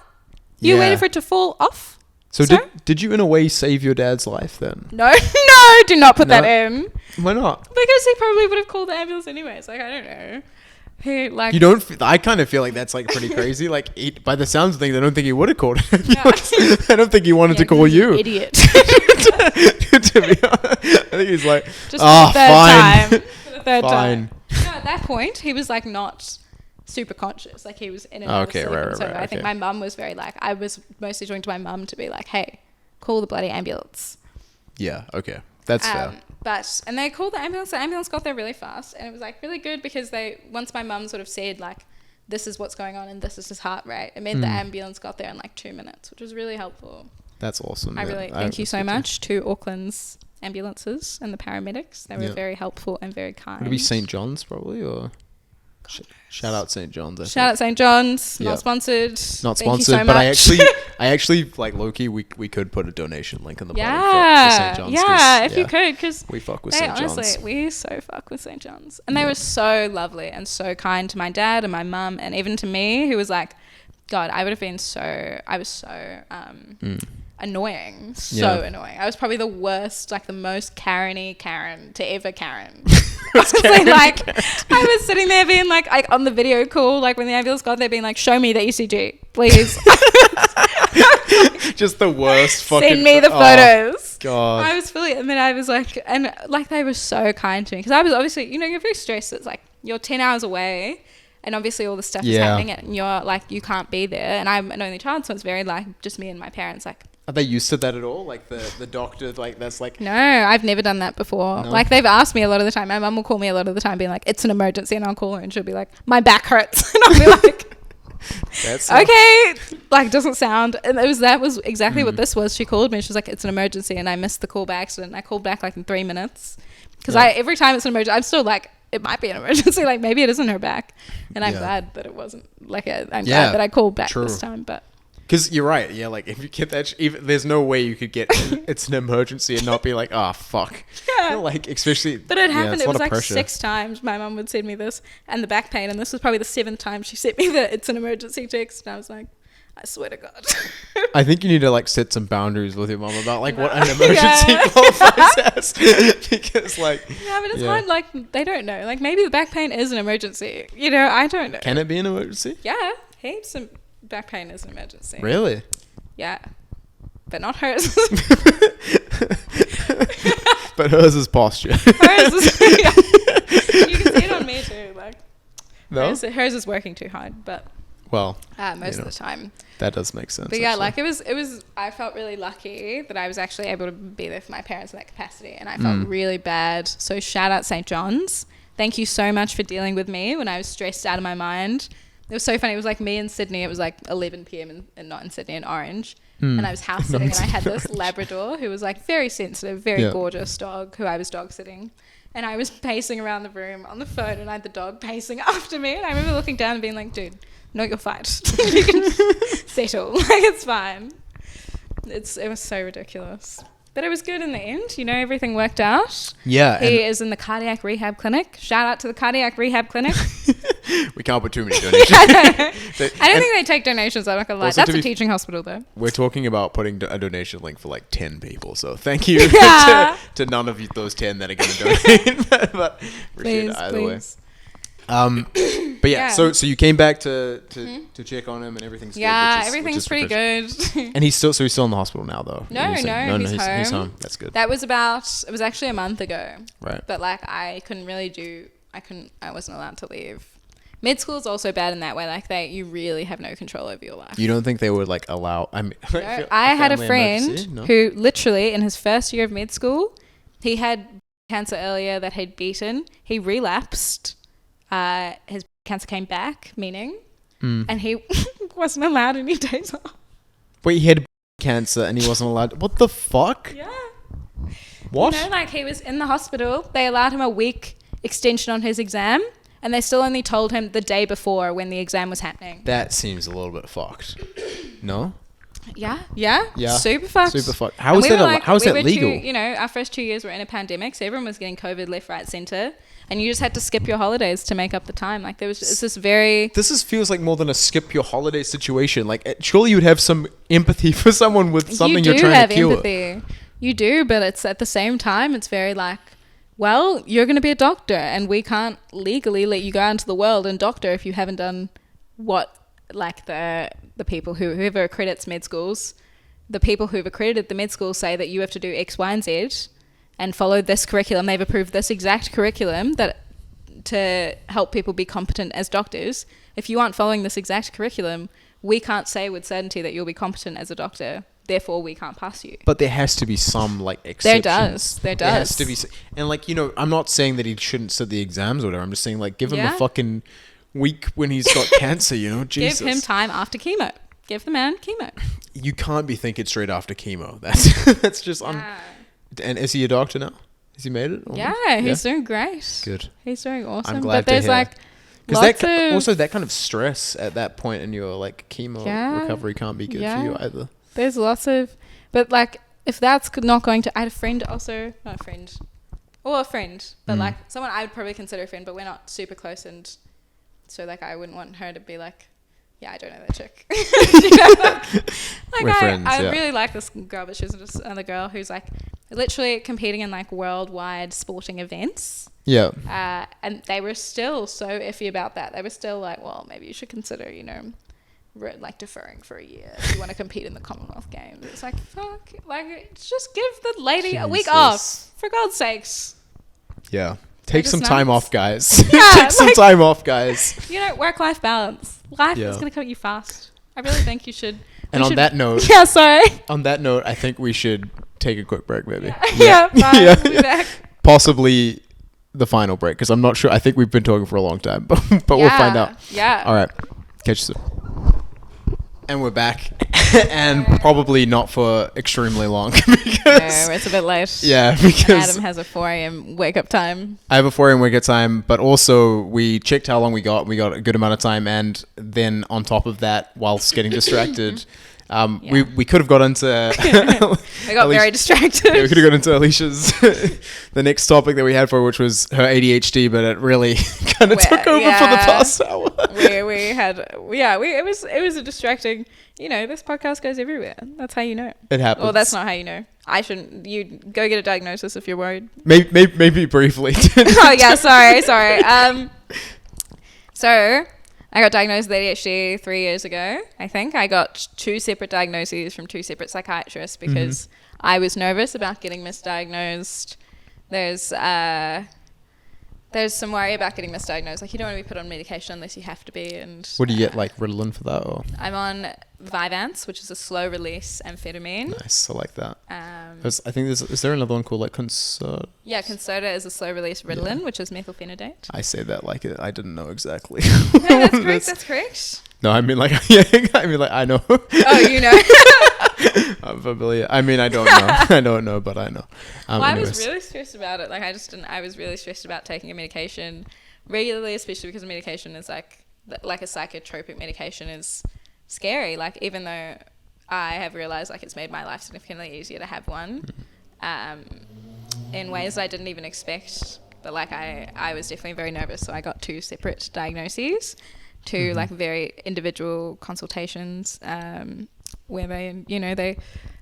You waited for it to fall off. So did you in a way save your dad's life then? No, do not put that in. Why not? Because he probably would have called the ambulance anyways. Like I don't know. He like you don't. I kind of feel like that's like pretty crazy. Like by the sounds of things, I don't think he would have called. I don't think he wanted to call you. Idiot. To be honest, I think he's like, just for the third time. For the third time. No, at that point he was like not super conscious, like he was in and out of sleep. Right. I think my mum was very like, I was mostly talking to my mum to be like, hey, call the bloody ambulance. Yeah, okay, that's fair. And they called the ambulance got there really fast, and it was like really good because once my mum sort of said like, this is what's going on and this is his heart rate, it meant the ambulance got there in like 2 minutes, which was really helpful. That's awesome. I really thank you so much to Auckland's ambulances and the paramedics. They were very helpful and very kind. Would it be St. John's probably, or shout out St. John's? Shout out St. John's. Not sponsored. Not Thank you sponsored, so but much. I actually like low-key, we could put a donation link in the bottom for St. John's. Yeah, if you could, because we fuck with St. John's. Honestly, we so fuck with St. John's, and they were so lovely and so kind to my dad and my mum, and even to me, who was like, God, I was so annoying, annoying. I was probably the worst, like the most Karen-y Karen to ever Karen. Like I was sitting there being like on the video call, like when the ambulance got there, being like, show me the ECG, please. Just the worst fucking. Send me the photos. God. I was fully, and then I was like, and like they were so kind to me because I was obviously, you're very stressed. It's like you're 10 hours away. And obviously all the stuff is happening and you're like, you can't be there. And I'm an only child, so it's very like just me and my parents. Like, are they used to that at all? Like the doctor, like that's like. No, I've never done that before. No. Like they've asked me a lot of the time. My mum will call me a lot of the time being like, it's an emergency, and I'll call her and she'll be like, my back hurts. And I'll be like, okay, like doesn't sound. And that was exactly what this was. She called me. She was like, it's an emergency, and I missed the call by accident. I called back like in 3 minutes because every time it's an emergency, I'm still like, it might be an emergency, like maybe it isn't her back, and I'm glad that it wasn't. Like I'm glad that I called back this time. But because you're right, like if you get that, even there's no way you could get it's an emergency and not be like, oh fuck, like especially. But it happened. It was like pressure. 6 times. My mum would send me this and the back pain, and this was probably the 7th time she sent me the it's an emergency text, and I was like, I swear to God. I think you need to like set some boundaries with your mom about like what an emergency qualifies as. Because like but it's hard, like they don't know. Like maybe the back pain is an emergency. I don't know. Can it be an emergency? Yeah. Heaps of back pain is an emergency. Really? Yeah. But not hers. But hers is posture. Hers is you can see it on me too. Like hers is working too hard, but well, most of the time. That does make sense. But yeah, like it was, I felt really lucky that I was actually able to be there for my parents in that capacity, and I felt really bad. So shout out St. John's. Thank you so much for dealing with me when I was stressed out of my mind. It was so funny. It was like me in Sydney. It was like 11 p.m. and not in Sydney, in Orange. And I was house sitting, and I had this Labrador who was like very sensitive, very gorgeous dog who I was dog sitting. And I was pacing around the room on the phone, and I had the dog pacing after me. And I remember looking down and being like, dude, not your fight. You can settle. Like, it's fine. It was so ridiculous. But it was good in the end. Everything worked out. Yeah. He is in the cardiac rehab clinic. Shout out to the cardiac rehab clinic. We can't put too many donations. I don't think they take donations. I'm not going to lie. That's a teaching hospital, though. We're talking about putting a donation link for like 10 people. So thank you to none of those 10 that are going to donate. But appreciate it either way. But yeah, so you came back to check on him, and everything's good. Everything's pretty good. And he's still in the hospital now, though. No, he's home. That's good. That was it was actually a month ago. Right. But like I wasn't allowed to leave Med school is also bad in that way. Like you really have no control over your life. You don't think they would like allow? I mean, I had a friend who literally in his first year of med school, he had cancer earlier that he'd beaten. He relapsed. His cancer came back, and he wasn't allowed any days off. Wait, he had cancer and he wasn't allowed. What the fuck? Yeah. What? You know, like he was in the hospital. They allowed him a week extension on his exam. And they still only told him the day before when the exam was happening. That seems a little bit fucked. No? Yeah. Super fucked. How is that legal? Our first 2 years were in a pandemic, so everyone was getting COVID left, right, center, and you just had to skip your holidays to make up the time. Like it's this very. This feels like more than a skip your holiday situation. Like surely you would have some empathy for someone with something you're trying to cure. You do have empathy. You do, but it's at the same time, it's very like. Well, you're going to be a doctor and we can't legally let you go out into the world and doctor if you haven't done what, like the people whoever accredits med schools, the people who've accredited the med schools say that you have to do X, Y, and Z and follow this curriculum. They've approved this exact curriculum that to help people be competent as doctors. If you aren't following this exact curriculum, we can't say with certainty that you'll be competent as a doctor. Therefore, we can't pass you. But there has to be some like exceptions. There does. There has to be, and like I'm not saying that he shouldn't sit the exams or whatever. I'm just saying like give him a fucking week when he's got cancer. Jesus. Give him time after chemo. Give the man chemo. You can't be thinking straight after chemo. That's just And is he a doctor now? Has he made it? Yeah, he's doing great. Good. He's doing awesome. I'm glad but there's to hear. Because also that kind of stress at that point in your like chemo recovery can't be good for you either. There's lots of, but like if that's not going to, I had a friend also, not a friend, or a friend, but like someone I would probably consider a friend, but we're not super close, and so like I wouldn't want her to be like, yeah, I don't know that chick. We're friends, I really like this girl, but she's just another girl who's like literally competing in like worldwide sporting events. Yeah. And they were still so iffy about that. They were still like, well, maybe you should consider, like deferring for a year if you want to compete in the Commonwealth Games. It's like, fuck, like just give the lady a week off, for God's sakes. Yeah. Take some time off, guys. Take some time off, guys. Work-life balance. Life is going to come at you fast. I really think you should. And on that note. Yeah, sorry. On that note, I think we should take a quick break, maybe. Yeah, fine. We'll be back. Possibly the final break, because I'm not sure. I think we've been talking for a long time, but we'll find out. Yeah. All right. Catch you soon. And we're back, and probably not for extremely long because it's a bit late. Yeah, because Adam has a 4 a.m. wake up time. I have a 4 a.m. wake up time, but also we checked how long we got. We got a good amount of time, and then on top of that, whilst getting distracted, we could have got into. We got very distracted. Yeah, we could have got into Alisha's the next topic that we had for her, which was her ADHD, but it really kind of took over for the past hour. It was a distracting. This podcast goes everywhere. That's how you know. It happens. Well, that's not how you know. I shouldn't. You go get a diagnosis if you're worried. Maybe briefly. Oh yeah, sorry. So I got diagnosed with ADHD 3 years ago. I think I got 2 separate diagnoses from 2 separate psychiatrists because I was nervous about getting misdiagnosed. There's some worry about getting misdiagnosed. Like you don't want to be put on medication unless you have to be. And what do you get, like Ritalin for that? Or? I'm on Vyvanse, which is a slow release amphetamine. Nice, I like that. I think is there another one called like Concerta? Yeah, Concerta is a slow release Ritalin, which is methylphenidate. I say that like it. I didn't know exactly. No, that's correct. That's correct. No, I mean like I know. Oh, you know. I'm familiar. I mean, I don't know. I don't know, but I know. I was really stressed about it. Like I was really stressed about taking a medication regularly, especially because medication is like a psychotropic medication is scary. Like even though I have realized like it's made my life significantly easier to have one, in ways I didn't even expect. But like I was definitely very nervous, so I got 2 separate diagnoses, 2 like very individual consultations, where they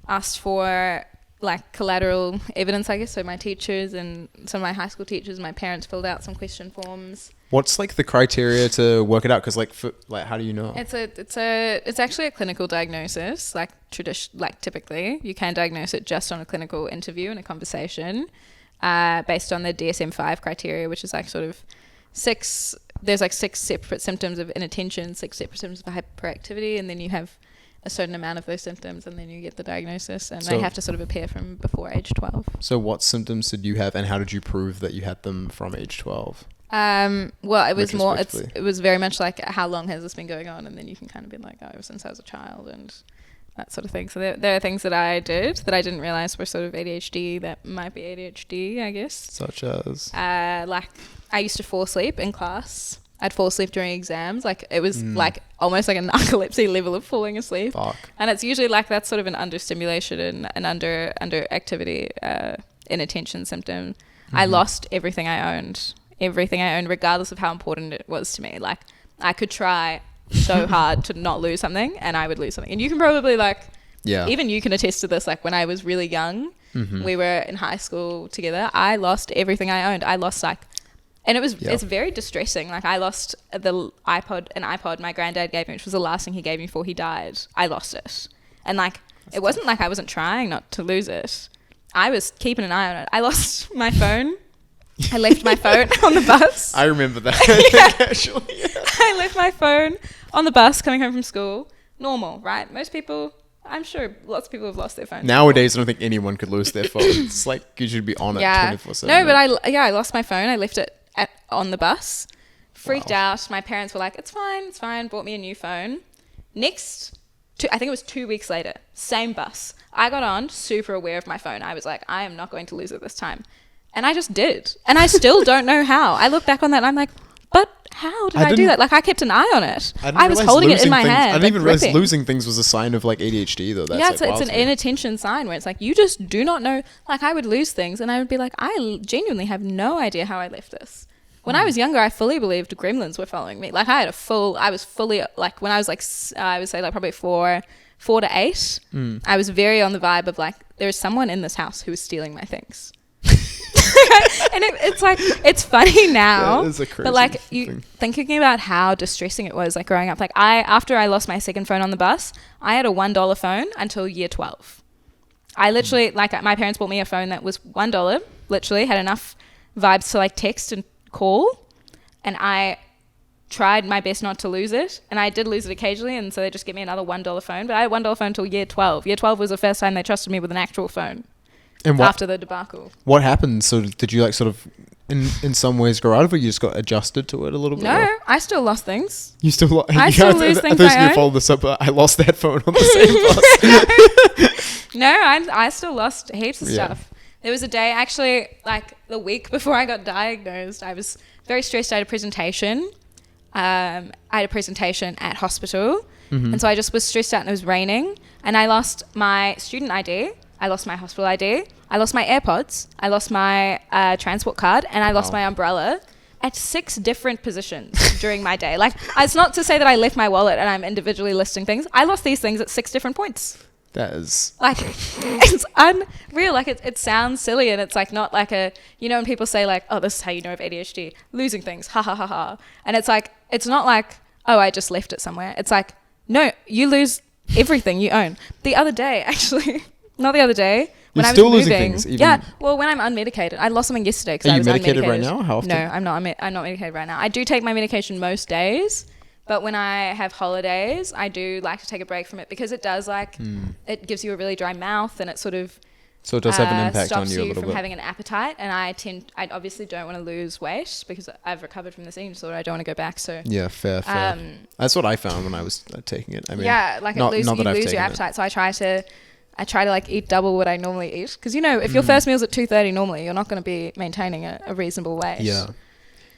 asked for like collateral evidence, I guess. So my teachers and some of my high school teachers, my parents filled out some question forms. What's like the criteria to work it out? Because how do you know? It's actually a clinical diagnosis. Like typically, you can diagnose it just on a clinical interview and a conversation, based on the DSM-5 criteria, which is like sort of 6 there's like 6 separate symptoms of inattention, 6 separate symptoms of hyperactivity, and then you have a certain amount of those symptoms, and then you get the diagnosis, and they have to sort of appear from before age 12. So what symptoms did you have, and how did you prove that you had them from age 12? Well, it was more, it was very much like, how long has this been going on? And then you can kind of be like, oh, ever since I was a child, and that sort of thing. So there are things that I did that I didn't realize were sort of ADHD that might be ADHD, I guess. Such as? Like, I used to fall asleep in class. I'd fall asleep during exams. Like, it was like almost like a narcolepsy level of falling asleep. Fuck. And it's usually like that's sort of an understimulation and an under activity, inattention symptom. I lost everything I owned, regardless of how important it was to me. Like, I could try so hard to not lose something, and I would lose something. And you can probably even you can attest to this. Like, when I was really young, we were in high school together. I lost everything I owned. I lost and it's very distressing. Like, I lost an iPod my granddad gave me, which was the last thing he gave me before he died. I lost it. And it wasn't like I wasn't trying not to lose it. I was keeping an eye on it. I lost my phone. I left my phone on the bus. I remember that. Actually, I left my phone on the bus coming home from school. Normal, right? Most people, I'm sure lots of people have lost their phones. Nowadays, I don't think anyone could lose their phone. It's like you should be on it 24/7. No, but I lost my phone. I left it on the bus. Freaked out. My parents were like, it's fine. Bought me a new phone. I think it was 2 weeks later, same bus. I got on, super aware of my phone. I was like, I am not going to lose it this time. And I just did. And I still don't know how. I look back on that and I'm like, but how did I do that? Like, I kept an eye on it. I was holding it in my hand. I didn't even realize losing things was a sign of like ADHD though. That's it's an inattention sign where it's like, you just do not know. Like, I would lose things and I would be like, I genuinely have no idea how I left this. When I was younger, I fully believed gremlins were following me. Like, I was fully, like, when I was like, I would say like probably 4 to 8, I was very on the vibe of like, there is someone in this house who is stealing my things. And it's like, it's funny now, but like, you thinking about how distressing it was like growing up. Like, after I lost my second phone on the bus, I had a $1 phone until year 12. I literally, like, my parents bought me a phone that was $1, literally had enough vibes to like text and call, and I tried my best not to lose it, and I did lose it occasionally, and so they just get me another $1 phone. But I had $1 phone until year 12. Year 12 was the first time they trusted me with an actual phone. And after the debacle. What happened? So did you like sort of in some ways grow out of it? You just got adjusted to it a little bit? No, I still lost things. You still I still lose things I thought you followed this up, but I lost that phone on the same bus. No, I still lost heaps of stuff. There was a day, actually, like the week before I got diagnosed, I was very stressed. I had a presentation. I had a presentation at hospital. And so I just was stressed out, and it was raining. And I lost my student ID. I lost my hospital ID. I lost my AirPods. I lost my transport card. And I lost my umbrella at 6 different positions during my day. Like, it's not to say that I left my wallet and I'm individually listing things. I lost these things at 6 different points. That is... Like, it's unreal. Like, it sounds silly, and it's like not like a... You know when people say like, oh, this is how you know of ADHD. Losing things. Ha, ha, ha, ha. And it's like... It's not like, oh, I just left it somewhere. It's like, no, you lose everything you own. The other day, actually... Not the other day. When You're I was still moving, losing things? Even yeah. Well, when I'm unmedicated. I lost something yesterday because I was unmedicated. Are you medicated right now? How often? No, I'm not. I'm not medicated right now. I do take my medication most days. But when I have holidays, I do like to take a break from it because it does like, it gives you a really dry mouth, and it sort of... So it does have an impact on you a little bit. Stops you from having an appetite. And I obviously don't want to lose weight because I've recovered from this eating disorder. I don't want to go back. So yeah, fair. That's what I found when I was taking it. I mean, yeah, like you lose your appetite. So I try to like eat double what I normally eat. Because, you know, if your first meal's at 2:30 normally, you're not going to be maintaining a reasonable weight. Yeah.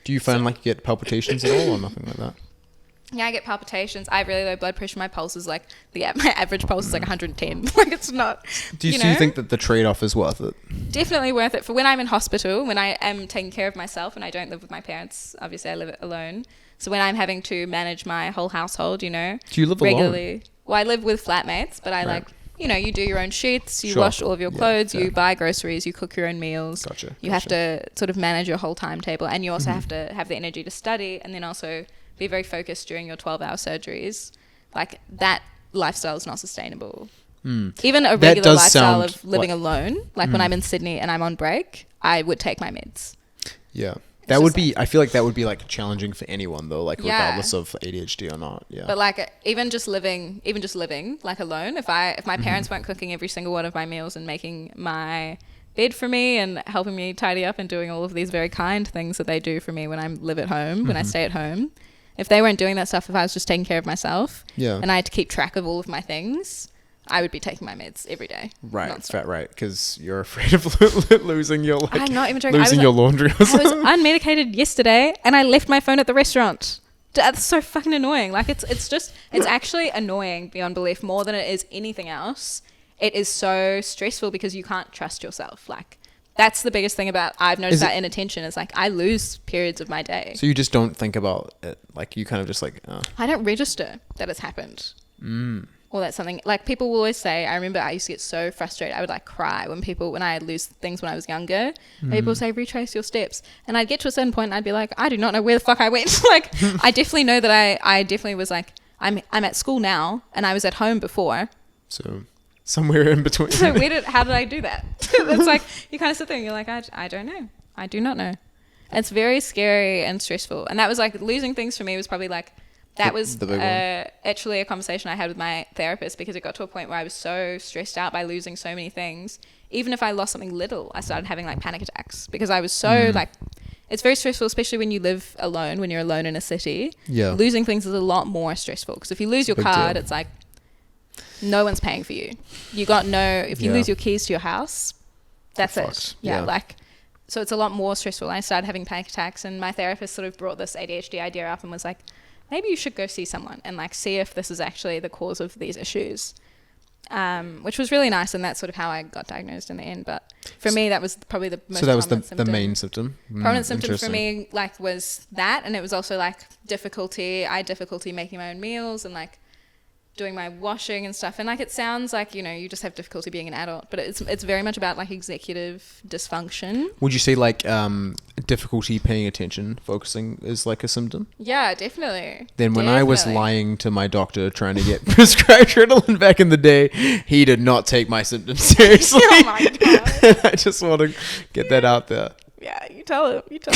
Do you find like you get palpitations at all or nothing like that? Yeah, I get palpitations. I have really low blood pressure. My pulse is like, my average pulse is like 110. Like, it's not, Do you think that the trade-off is worth it? Definitely worth it. For when I'm in hospital, when I am taking care of myself and I don't live with my parents, obviously I live alone. So when I'm having to manage my whole household, you know. Do you live regularly alone? Well, I live with flatmates, but I like... You know, you do your own sheets, you wash all of your clothes, you buy groceries, you cook your own meals. You have to sort of manage your whole timetable, and you also have to have the energy to study, and then also be very focused during your 12-hour surgeries. Like, that lifestyle is not sustainable. Even a regular lifestyle of living alone, like when I'm in Sydney and I'm on break, I would take my meds. Yeah. That would be, I feel like that would be like challenging for anyone though, like regardless of ADHD or not. Yeah. But like even just living like alone, if my parents weren't cooking every single one of my meals and making my bed for me and helping me tidy up and doing all of these very kind things that they do for me when I live at home, when I stay at home, if they weren't doing that stuff, if I was just taking care of myself and I had to keep track of all of my things, I would be taking my meds every day. Right, right, because you're afraid of losing your like. I'm not even joking. Losing your laundry. Or something. I was unmedicated yesterday, and I left my phone at the restaurant. That's so fucking annoying. Like it's actually annoying beyond belief more than it is anything else. It is so stressful because you can't trust yourself. Like that's the biggest thing about I've noticed about inattention is like I lose periods of my day. So you just don't think about it. Like you kind of just like. I don't register that it's happened. Or that's something like people will always say. I remember I used to get so frustrated. I would like cry when I lose things when I was younger. People say retrace your steps, and I'd get to a certain point and I'd be like, I do not know where the fuck I went. Like I definitely know that I definitely was like I'm at school now and I was at home before. So somewhere in between. So how did I do that? It's like you kind of sit there and you're like I don't know. I do not know. It's very scary and stressful. And that was like losing things for me was probably like. That was actually a conversation I had with my therapist because it got to a point where I was so stressed out by losing so many things. Even if I lost something little, I started having like panic attacks because I was so like, it's very stressful, especially when you live alone, when you're alone in a city. Yeah. Losing things is a lot more stressful because if you lose your card, it's like no one's paying for you. If you lose your keys to your house, that's it. Yeah. Like, so it's a lot more stressful. I started having panic attacks and my therapist sort of brought this ADHD idea up and was like, maybe you should go see someone and like see if this is actually the cause of these issues, which was really nice, and that's sort of how I got diagnosed in the end. But for me, that was probably the most. So that was the main symptom. Prominent symptom for me, like, was that, and it was also like difficulty. I had difficulty making my own meals and like doing my washing and stuff. And like it sounds like you just have difficulty being an adult, but it's very much about like executive dysfunction. Would you say like difficulty paying attention, focusing is like a symptom? Yeah, definitely. Then when I was lying to my doctor trying to get prescribed Ritalin back in the day, he did not take my symptoms seriously. Oh my god! I just want to get that out there. Yeah, you tell him. This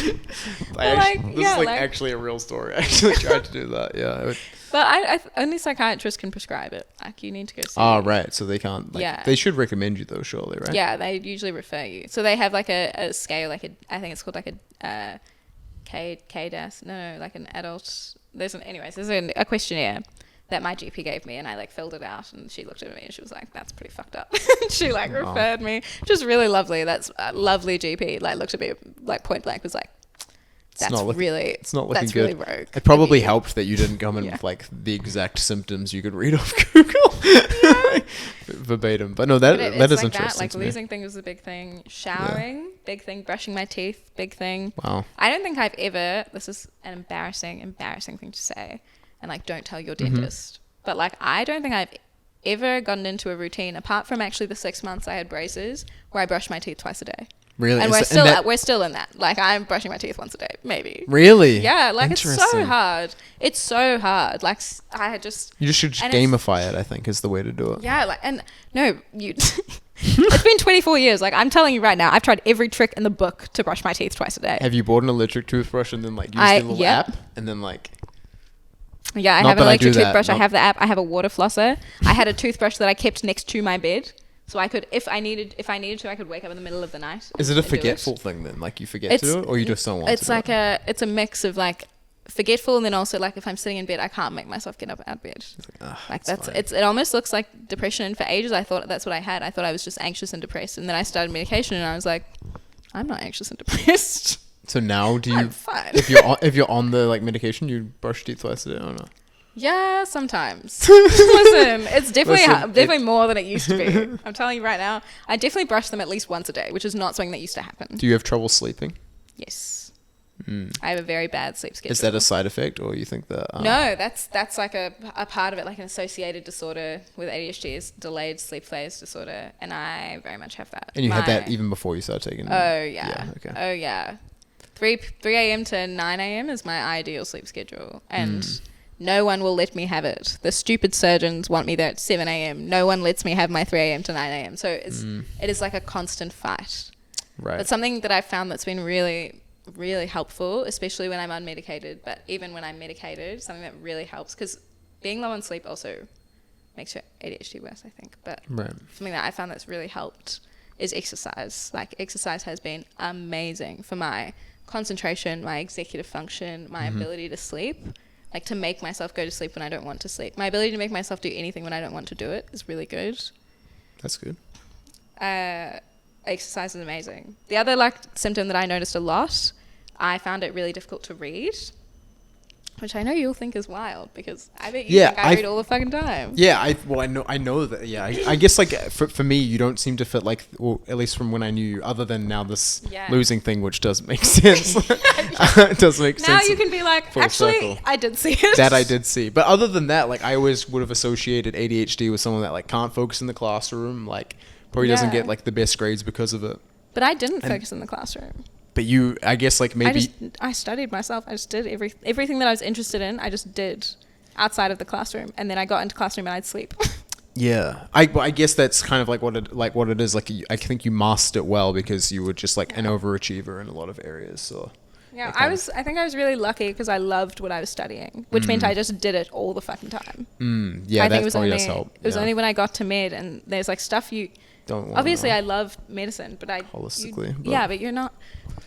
is actually a real story. I actually tried to do that. Yeah. But only psychiatrists can prescribe it. Like you need to go see. Oh, right. So they can't. Like, they should recommend you though, surely, right? Yeah, they usually refer you. So they have like a scale, like I think it's called like a KDAS. No, like an adult. There's a questionnaire that my GP gave me, and I like filled it out, and she looked at me and she was like, "That's pretty fucked up." She like referred me, which is really lovely. That's a lovely GP. Like looked at me like point blank, was like. It's not looking good. Really rogue. It probably helped that you didn't come in with like the exact symptoms you could read off Google verbatim. But no, that is like interesting. Like losing things was a big thing. Showering, big thing. Brushing my teeth, big thing. Wow. I don't think I've ever. This is an embarrassing thing to say, and like don't tell your dentist. But like I don't think I've ever gotten into a routine apart from actually the 6 months I had braces where I brushed my teeth twice a day. Really? And we're still in that. Like I'm brushing my teeth once a day, maybe. Really? Yeah, like it's so hard. It's so hard. Like you just should gamify it, I think, is the way to do it. Yeah, like and no, it's been 24 years. Like I'm telling you right now, I've tried every trick in the book to brush my teeth twice a day. Have you bought an electric toothbrush and then like used the little app and then like yeah, I have an electric toothbrush. I have the app. I have a water flosser. I had a toothbrush that I kept next to my bed. So I could, if I needed to, I could wake up in the middle of the night. Is it a forgetful thing then? Like you forget to do it, or you just don't want to? It's like it's a mix of like forgetful, and then also like if I'm sitting in bed, I can't make myself get up out of bed. It almost looks like depression. And for ages, I thought that's what I had. I thought I was just anxious and depressed, and then I started medication, and I was like, I'm not anxious and depressed. So now do you? I'm fine. If you're on the like medication, you brush your teeth twice a day or not? Yeah, sometimes. Listen, it's definitely more than it used to be. I'm telling you right now, I definitely brush them at least once a day, which is not something that used to happen. Do you have trouble sleeping? Yes. I have a very bad sleep schedule. Is that a side effect, or you think that? No, that's like a part of it, like an associated disorder with ADHD is delayed sleep phase disorder, and I very much have that. And you had that even before you started taking? Oh yeah. Okay. Oh yeah. 3 a.m. to 9 a.m. is my ideal sleep schedule, and. No one will let me have it. The stupid surgeons want me there at 7 a.m. No one lets me have my 3 a.m. to 9 a.m. So it is like a constant fight. Right. But something that I've found that's been really really helpful, especially when I'm unmedicated. But even when I'm medicated, something that really helps, because being low on sleep also makes your ADHD worse, I think. But something that I found that's really helped is exercise. Like, exercise has been amazing for my concentration, my executive function, my ability to sleep. Like, to make myself go to sleep when I don't want to sleep. My ability to make myself do anything when I don't want to do it is really good. That's good. Exercise is amazing. The other, like, symptom that I noticed a lot, I found it really difficult to read, which I know you'll think is wild, because I bet you think I read all the fucking time. Yeah, I know that. Yeah, I guess, like, for me, you don't seem to fit, like, or at least from when I knew you, other than now this losing thing, which does make sense. It does make sense. Now you can be like, actually, circle. I did see it. That I did see. But other than that, like, I always would have associated ADHD with someone that, like, can't focus in the classroom, like, probably doesn't get, like, the best grades because of it. But I didn't focus in the classroom. But you, I guess, like, maybe... I studied myself. I just did everything that I was interested in, I just did outside of the classroom. And then I got into classroom and I'd sleep. Yeah. I guess that's kind of like what it is. Like, I think you mastered it well because you were just, like, an overachiever in a lot of areas. So... Yeah, I think I was really lucky because I loved what I was studying, which meant I just did it all the fucking time. Yeah, that probably does help. It was only when I got to med, and there's, like, stuff you... don't want obviously I love medicine, but holistically. But you're not...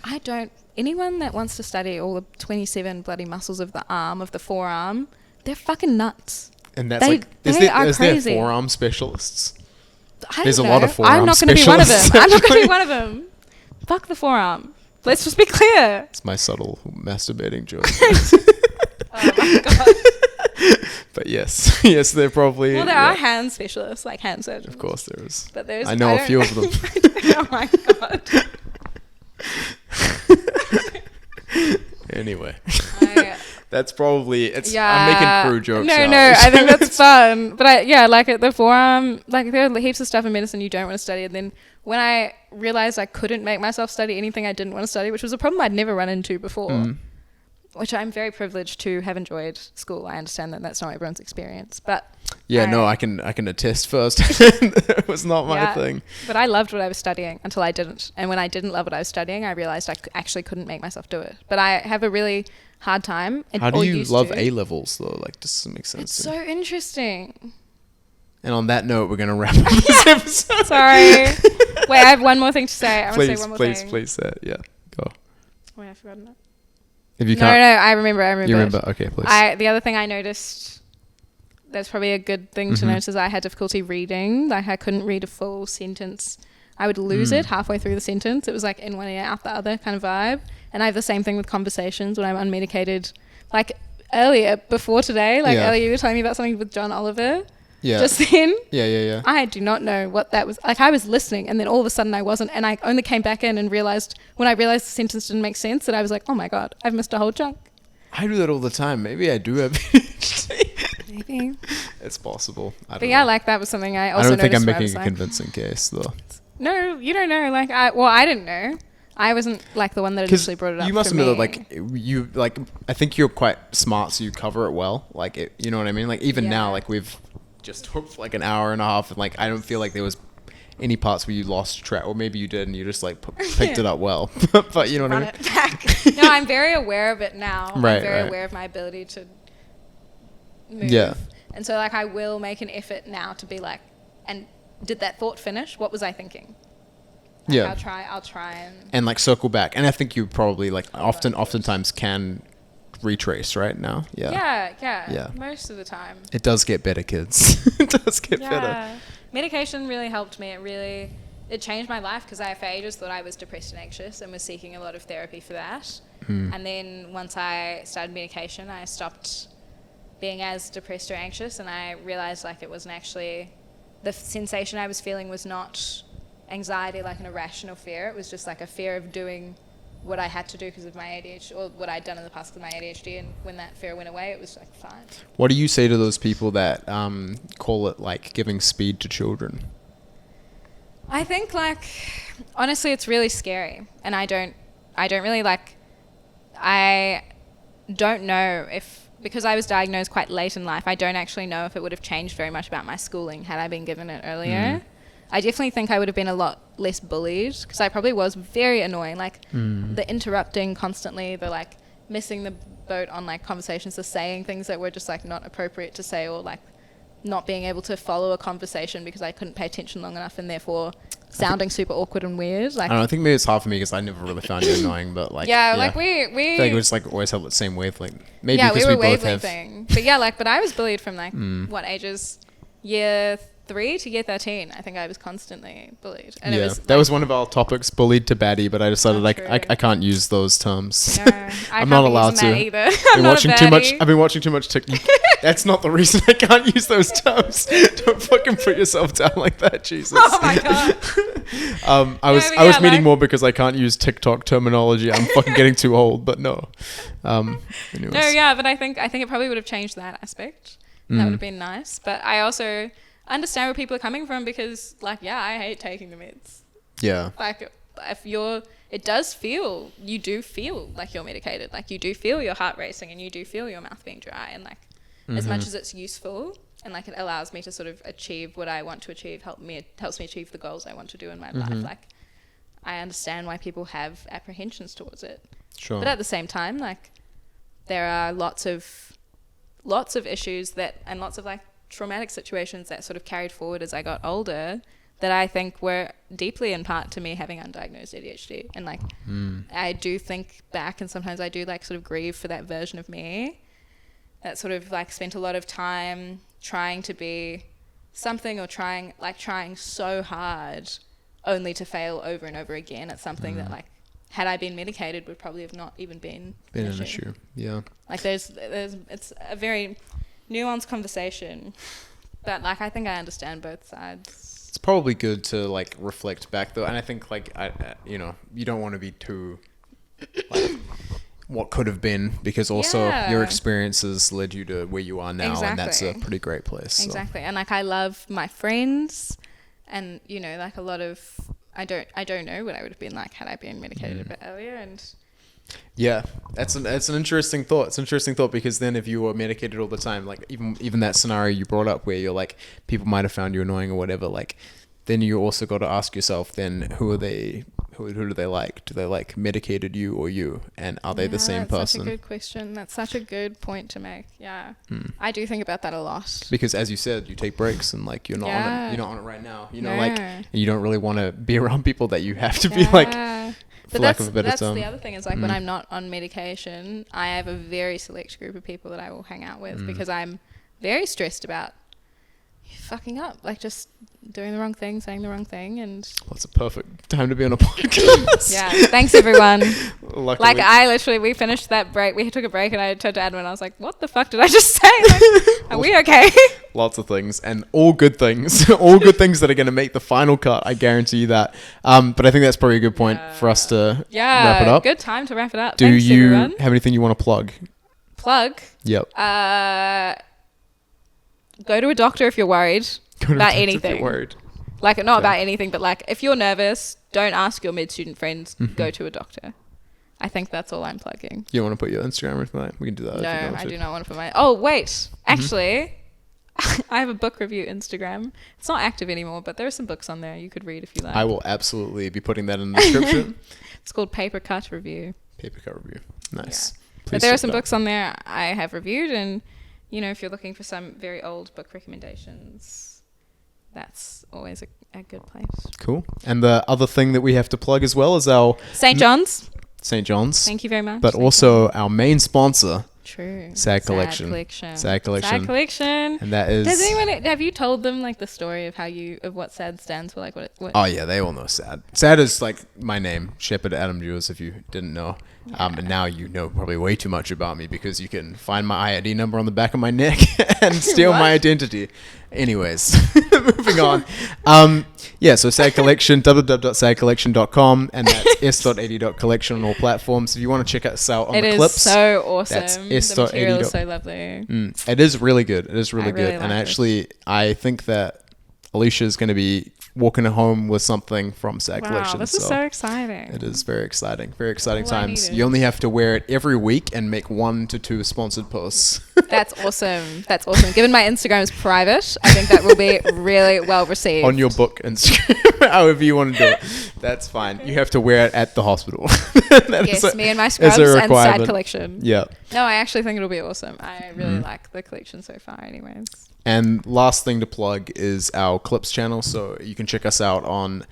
I don't... Anyone that wants to study all the 27 bloody muscles of the arm, of the forearm, they're fucking nuts. And that's is there forearm specialists? There's a lot of forearm specialists. I'm not going to be one of them. Fuck the forearm. Let's just be clear. It's my subtle masturbating joke. Oh my god. But yes, they're probably... Well, there are hand specialists, like hand surgeons. Of course there is. But there's... I know a few of them. Oh my god. Anyway. That's probably... I'm making crude jokes No, now. I think that's fun. But the forearm... Like, there are heaps of stuff in medicine you don't want to study. And then when I realized I couldn't make myself study anything I didn't want to study, which was a problem I'd never run into before, which I'm very privileged to have enjoyed school. I understand that that's not everyone's experience, but... Yeah, I can attest first. It was not my thing. But I loved what I was studying until I didn't. And when I didn't love what I was studying, I realized I actually couldn't make myself do it. But I have a really hard time. How do you love A-levels, though? Like, does it make sense? It's so interesting. And on that note, we're going to wrap up this episode. Sorry. Wait, I have one more thing to say. I want to say one more thing. Please say it. Yeah, go. Wait, I've forgotten it. If you can't... No, I remember. You remember? Okay, please. The other thing I noticed, that's probably a good thing to notice, is I had difficulty reading. Like, I couldn't read a full sentence. I would lose it halfway through the sentence. It was like in one ear, out the other kind of vibe. And I have the same thing with conversations when I'm unmedicated. Like, before today, earlier you were telling me about something with John Oliver. Yeah. Just then. Yeah. I do not know what that was. Like, I was listening and then all of a sudden I wasn't. And I only came back in and when I realized the sentence didn't make sense, that I was like, oh my God, I've missed a whole chunk. I do that all the time. Maybe I do have ADHD. Maybe. It's possible. But yeah, like, that was something I also noticed. I don't think I'm making a convincing case, though. No, you don't know. Like, I didn't know. I wasn't, like, the one that initially brought it up. You must admit that, like, I think you're quite smart, so you cover it well. Like, you know what I mean? Like, even now, like, we've just talked for like an hour and a half, and, like, I don't feel like there was any parts where you lost track, or maybe you did and you just, like, picked it up well. But you know what I mean? It back. No, I'm very aware of it now. I'm very aware of my ability to move. Yeah. And so, like, I will make an effort now to be like, and did that thought finish? What was I thinking? Like, yeah. I'll try and like circle back. And I think you probably, like, oftentimes can retrace right now. Yeah. Most of the time. It does get better, kids. It does get better. Medication really helped me. It changed my life, because I for ages thought I was depressed and anxious and was seeking a lot of therapy for that. And then once I started medication, I stopped being as depressed or anxious, and I realized, like, it wasn't actually, the sensation I was feeling was not anxiety, like an irrational fear. It was just like a fear of doing what I had to do because of my ADHD, or what I'd done in the past with my ADHD, and when that fear went away, it was, like, fine. What do you say to those people that call it, like, giving speed to children? I think, like, honestly, it's really scary, and I don't really, like, I don't know if, because I was diagnosed quite late in life, I don't actually know if it would have changed very much about my schooling had I been given it earlier. I definitely think I would have been a lot less bullied, because I probably was very annoying. Like the interrupting constantly, the like missing the boat on like conversations, the saying things that were just like not appropriate to say, or like not being able to follow a conversation because I couldn't pay attention long enough, and therefore sounding super awkward and weird. Like, I don't know, I think maybe it's hard for me because I never really found you annoying, but like like we I feel like we just like always have the same wavelength. Maybe yeah, because we we were both have. But I was bullied from like what ages? Year 3 to year 13. I think I was constantly bullied. And it was, that was one of our topics, bullied to baddie, but I decided like I can't use those terms. No, I'm not allowed to either. I've been watching too much TikTok. That's not the reason I can't use those terms. Don't fucking put yourself down like that, Jesus. Oh my god. I was meaning more because I can't use TikTok terminology. I'm fucking getting too old, but no. Anyways. No, yeah, but I think it probably would have changed that aspect. That would have been nice. But I also understand where people are coming from, because like, yeah, I hate taking the meds. Yeah. Like, if you do feel like you're medicated. Like, you do feel your heart racing, and you do feel your mouth being dry, and like as much as it's useful and like it allows me to sort of achieve what I want to achieve, helps me achieve the goals I want to do in my life. Like, I understand why people have apprehensions towards it. Sure. But at the same time, like, there are lots of issues and lots of like traumatic situations that sort of carried forward as I got older, that I think were deeply in part to me having undiagnosed ADHD. And like, I do think back, and sometimes I do like sort of grieve for that version of me that sort of like spent a lot of time trying to be something, or trying so hard only to fail over and over again at something that like, had I been medicated, would probably have not even been an issue. Yeah. Like, it's a very nuanced conversation, but like, I think I understand both sides. It's probably good to like reflect back though, and I think like you don't want to be too like what could have been, because also your experiences led you to where you are now, and that's a pretty great place. Exactly. And like, I love my friends, and like a lot of I don't know what I would have been like had I been medicated a bit earlier. And yeah, that's an interesting thought. It's an interesting thought, because then if you were medicated all the time, like even that scenario you brought up where you're like, people might have found you annoying or whatever, like, then you also got to ask yourself, then who do they like? Do they like medicated you or you? And are they the same person? That's such a good question. That's such a good point to make. Yeah. I do think about that a lot. Because as you said, you take breaks, and like, you're not on it. You're not on it right now. Like, you don't really want to be around people that you have to be like, for lack of a better term. That's the other thing, is like, when I'm not on medication, I have a very select group of people that I will hang out with, because I'm very stressed about fucking up, like just doing the wrong thing, saying the wrong thing. And well, it's a perfect time to be on a podcast. Yeah, thanks everyone. Luckily. Like, we finished that break, we took a break, and I turned to Adam and I was like, what the fuck did I just say? Like, are we okay? Lots of things, and all good things. All good things that are going to make the final cut, I guarantee you that. But I think that's probably a good point for us to wrap it up. Good time to wrap it up. Thanks, everyone. Have anything you want to plug? Yep. Go to a doctor if you're worried about anything. If you're worried. Like, not about anything, but like, if you're nervous, don't ask your mid-student friends. Go to a doctor. I think that's all I'm plugging. You don't want to put your Instagram or anything like that? We can do that. No, I do not want to put my... Oh, wait. Actually, I have a book review Instagram. It's not active anymore, but there are some books on there you could read if you like. I will absolutely be putting that in the description. It's called Paper Cut Review. Paper Cut Review. Nice. Yeah. But there are some books on there I have reviewed, and if you're looking for some very old book recommendations, that's always a good place. Cool. And the other thing that we have to plug as well is our... St. John's. St. John's. Thank you very much. But also our main sponsor. True. S.AD Collection. S.AD Collection. And that is... have you told them like the story of what S.AD stands for? Like what? Oh yeah, they all know S.AD. S.AD is like my name, Shepherd Adam Jewers, if you didn't know. Yeah. And now you know probably way too much about me, because you can find my ID number on the back of my neck and steal my identity. Anyways, moving on. So S.AD Collection, www.sadcollection.com, and that's s.ad.collection on all platforms. If you want to check us out on the clips. It is so awesome. That's the material is so lovely. It is really good. It is really good. And actually, I think that Alisha is going to be walking home with something from S.AD Collection. Wow, this is so exciting. It is very exciting. Very exciting All times. You only have to wear it every week and make 1 to 2 sponsored posts. That's awesome. That's awesome. Given my Instagram is private, I think that will be really well received. On your book Instagram, however you want to do it. That's fine. You have to wear it at the hospital. Yes, me and my scrubs and S.AD Collection. Yeah. No, I actually think it'll be awesome. I really like the collection so far anyways. And last thing to plug is our Clips channel. So you can check us out on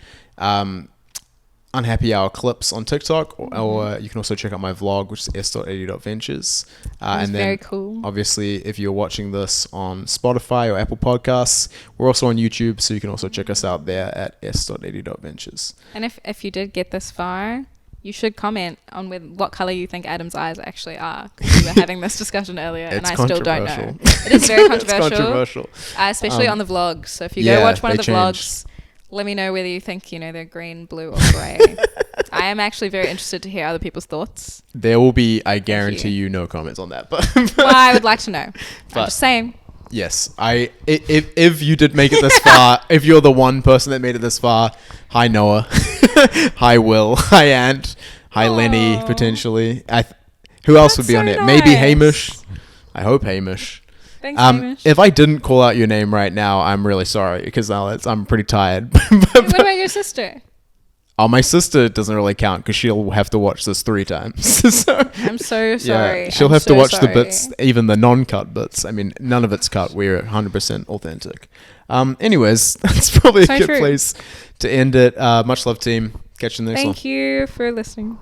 Unhappy Hour Clips on TikTok, or you can also check out my vlog, which is s.ad.ventures. And then very cool. Obviously, if you're watching this on Spotify or Apple Podcasts, we're also on YouTube, so you can also check us out there at s.ad.ventures. And if you did get this far, you should comment on what color you think Adam's eyes actually are. We were having this discussion earlier, and I still don't know. It is very controversial. It's controversial. Especially on the vlogs. So if you go watch one of the vlogs, let me know whether you think, they're green, blue, or grey. I am actually very interested to hear other people's thoughts. There will be, I guarantee you, no comments on that. But well, I would like to know. I'm just saying. Yes, if you did make it this far, if you're the one person that made it this far, hi Noah, hi Will, hi Ant, hi Lenny, potentially. Who else would be on it? Nice. Maybe Hamish. I hope Hamish. Thanks, Hamish. If I didn't call out your name right now, I'm really sorry because I'm pretty tired. What about your sister? Oh, my sister doesn't really count because she'll have to watch this 3 times. So, I'm so sorry. Yeah, she'll have to watch the bits, even the non-cut bits. I mean, none of it's cut. We're 100% authentic. Anyways, that's probably a good place to end it. Much love, team. Catch you in the next one. Thank you for listening.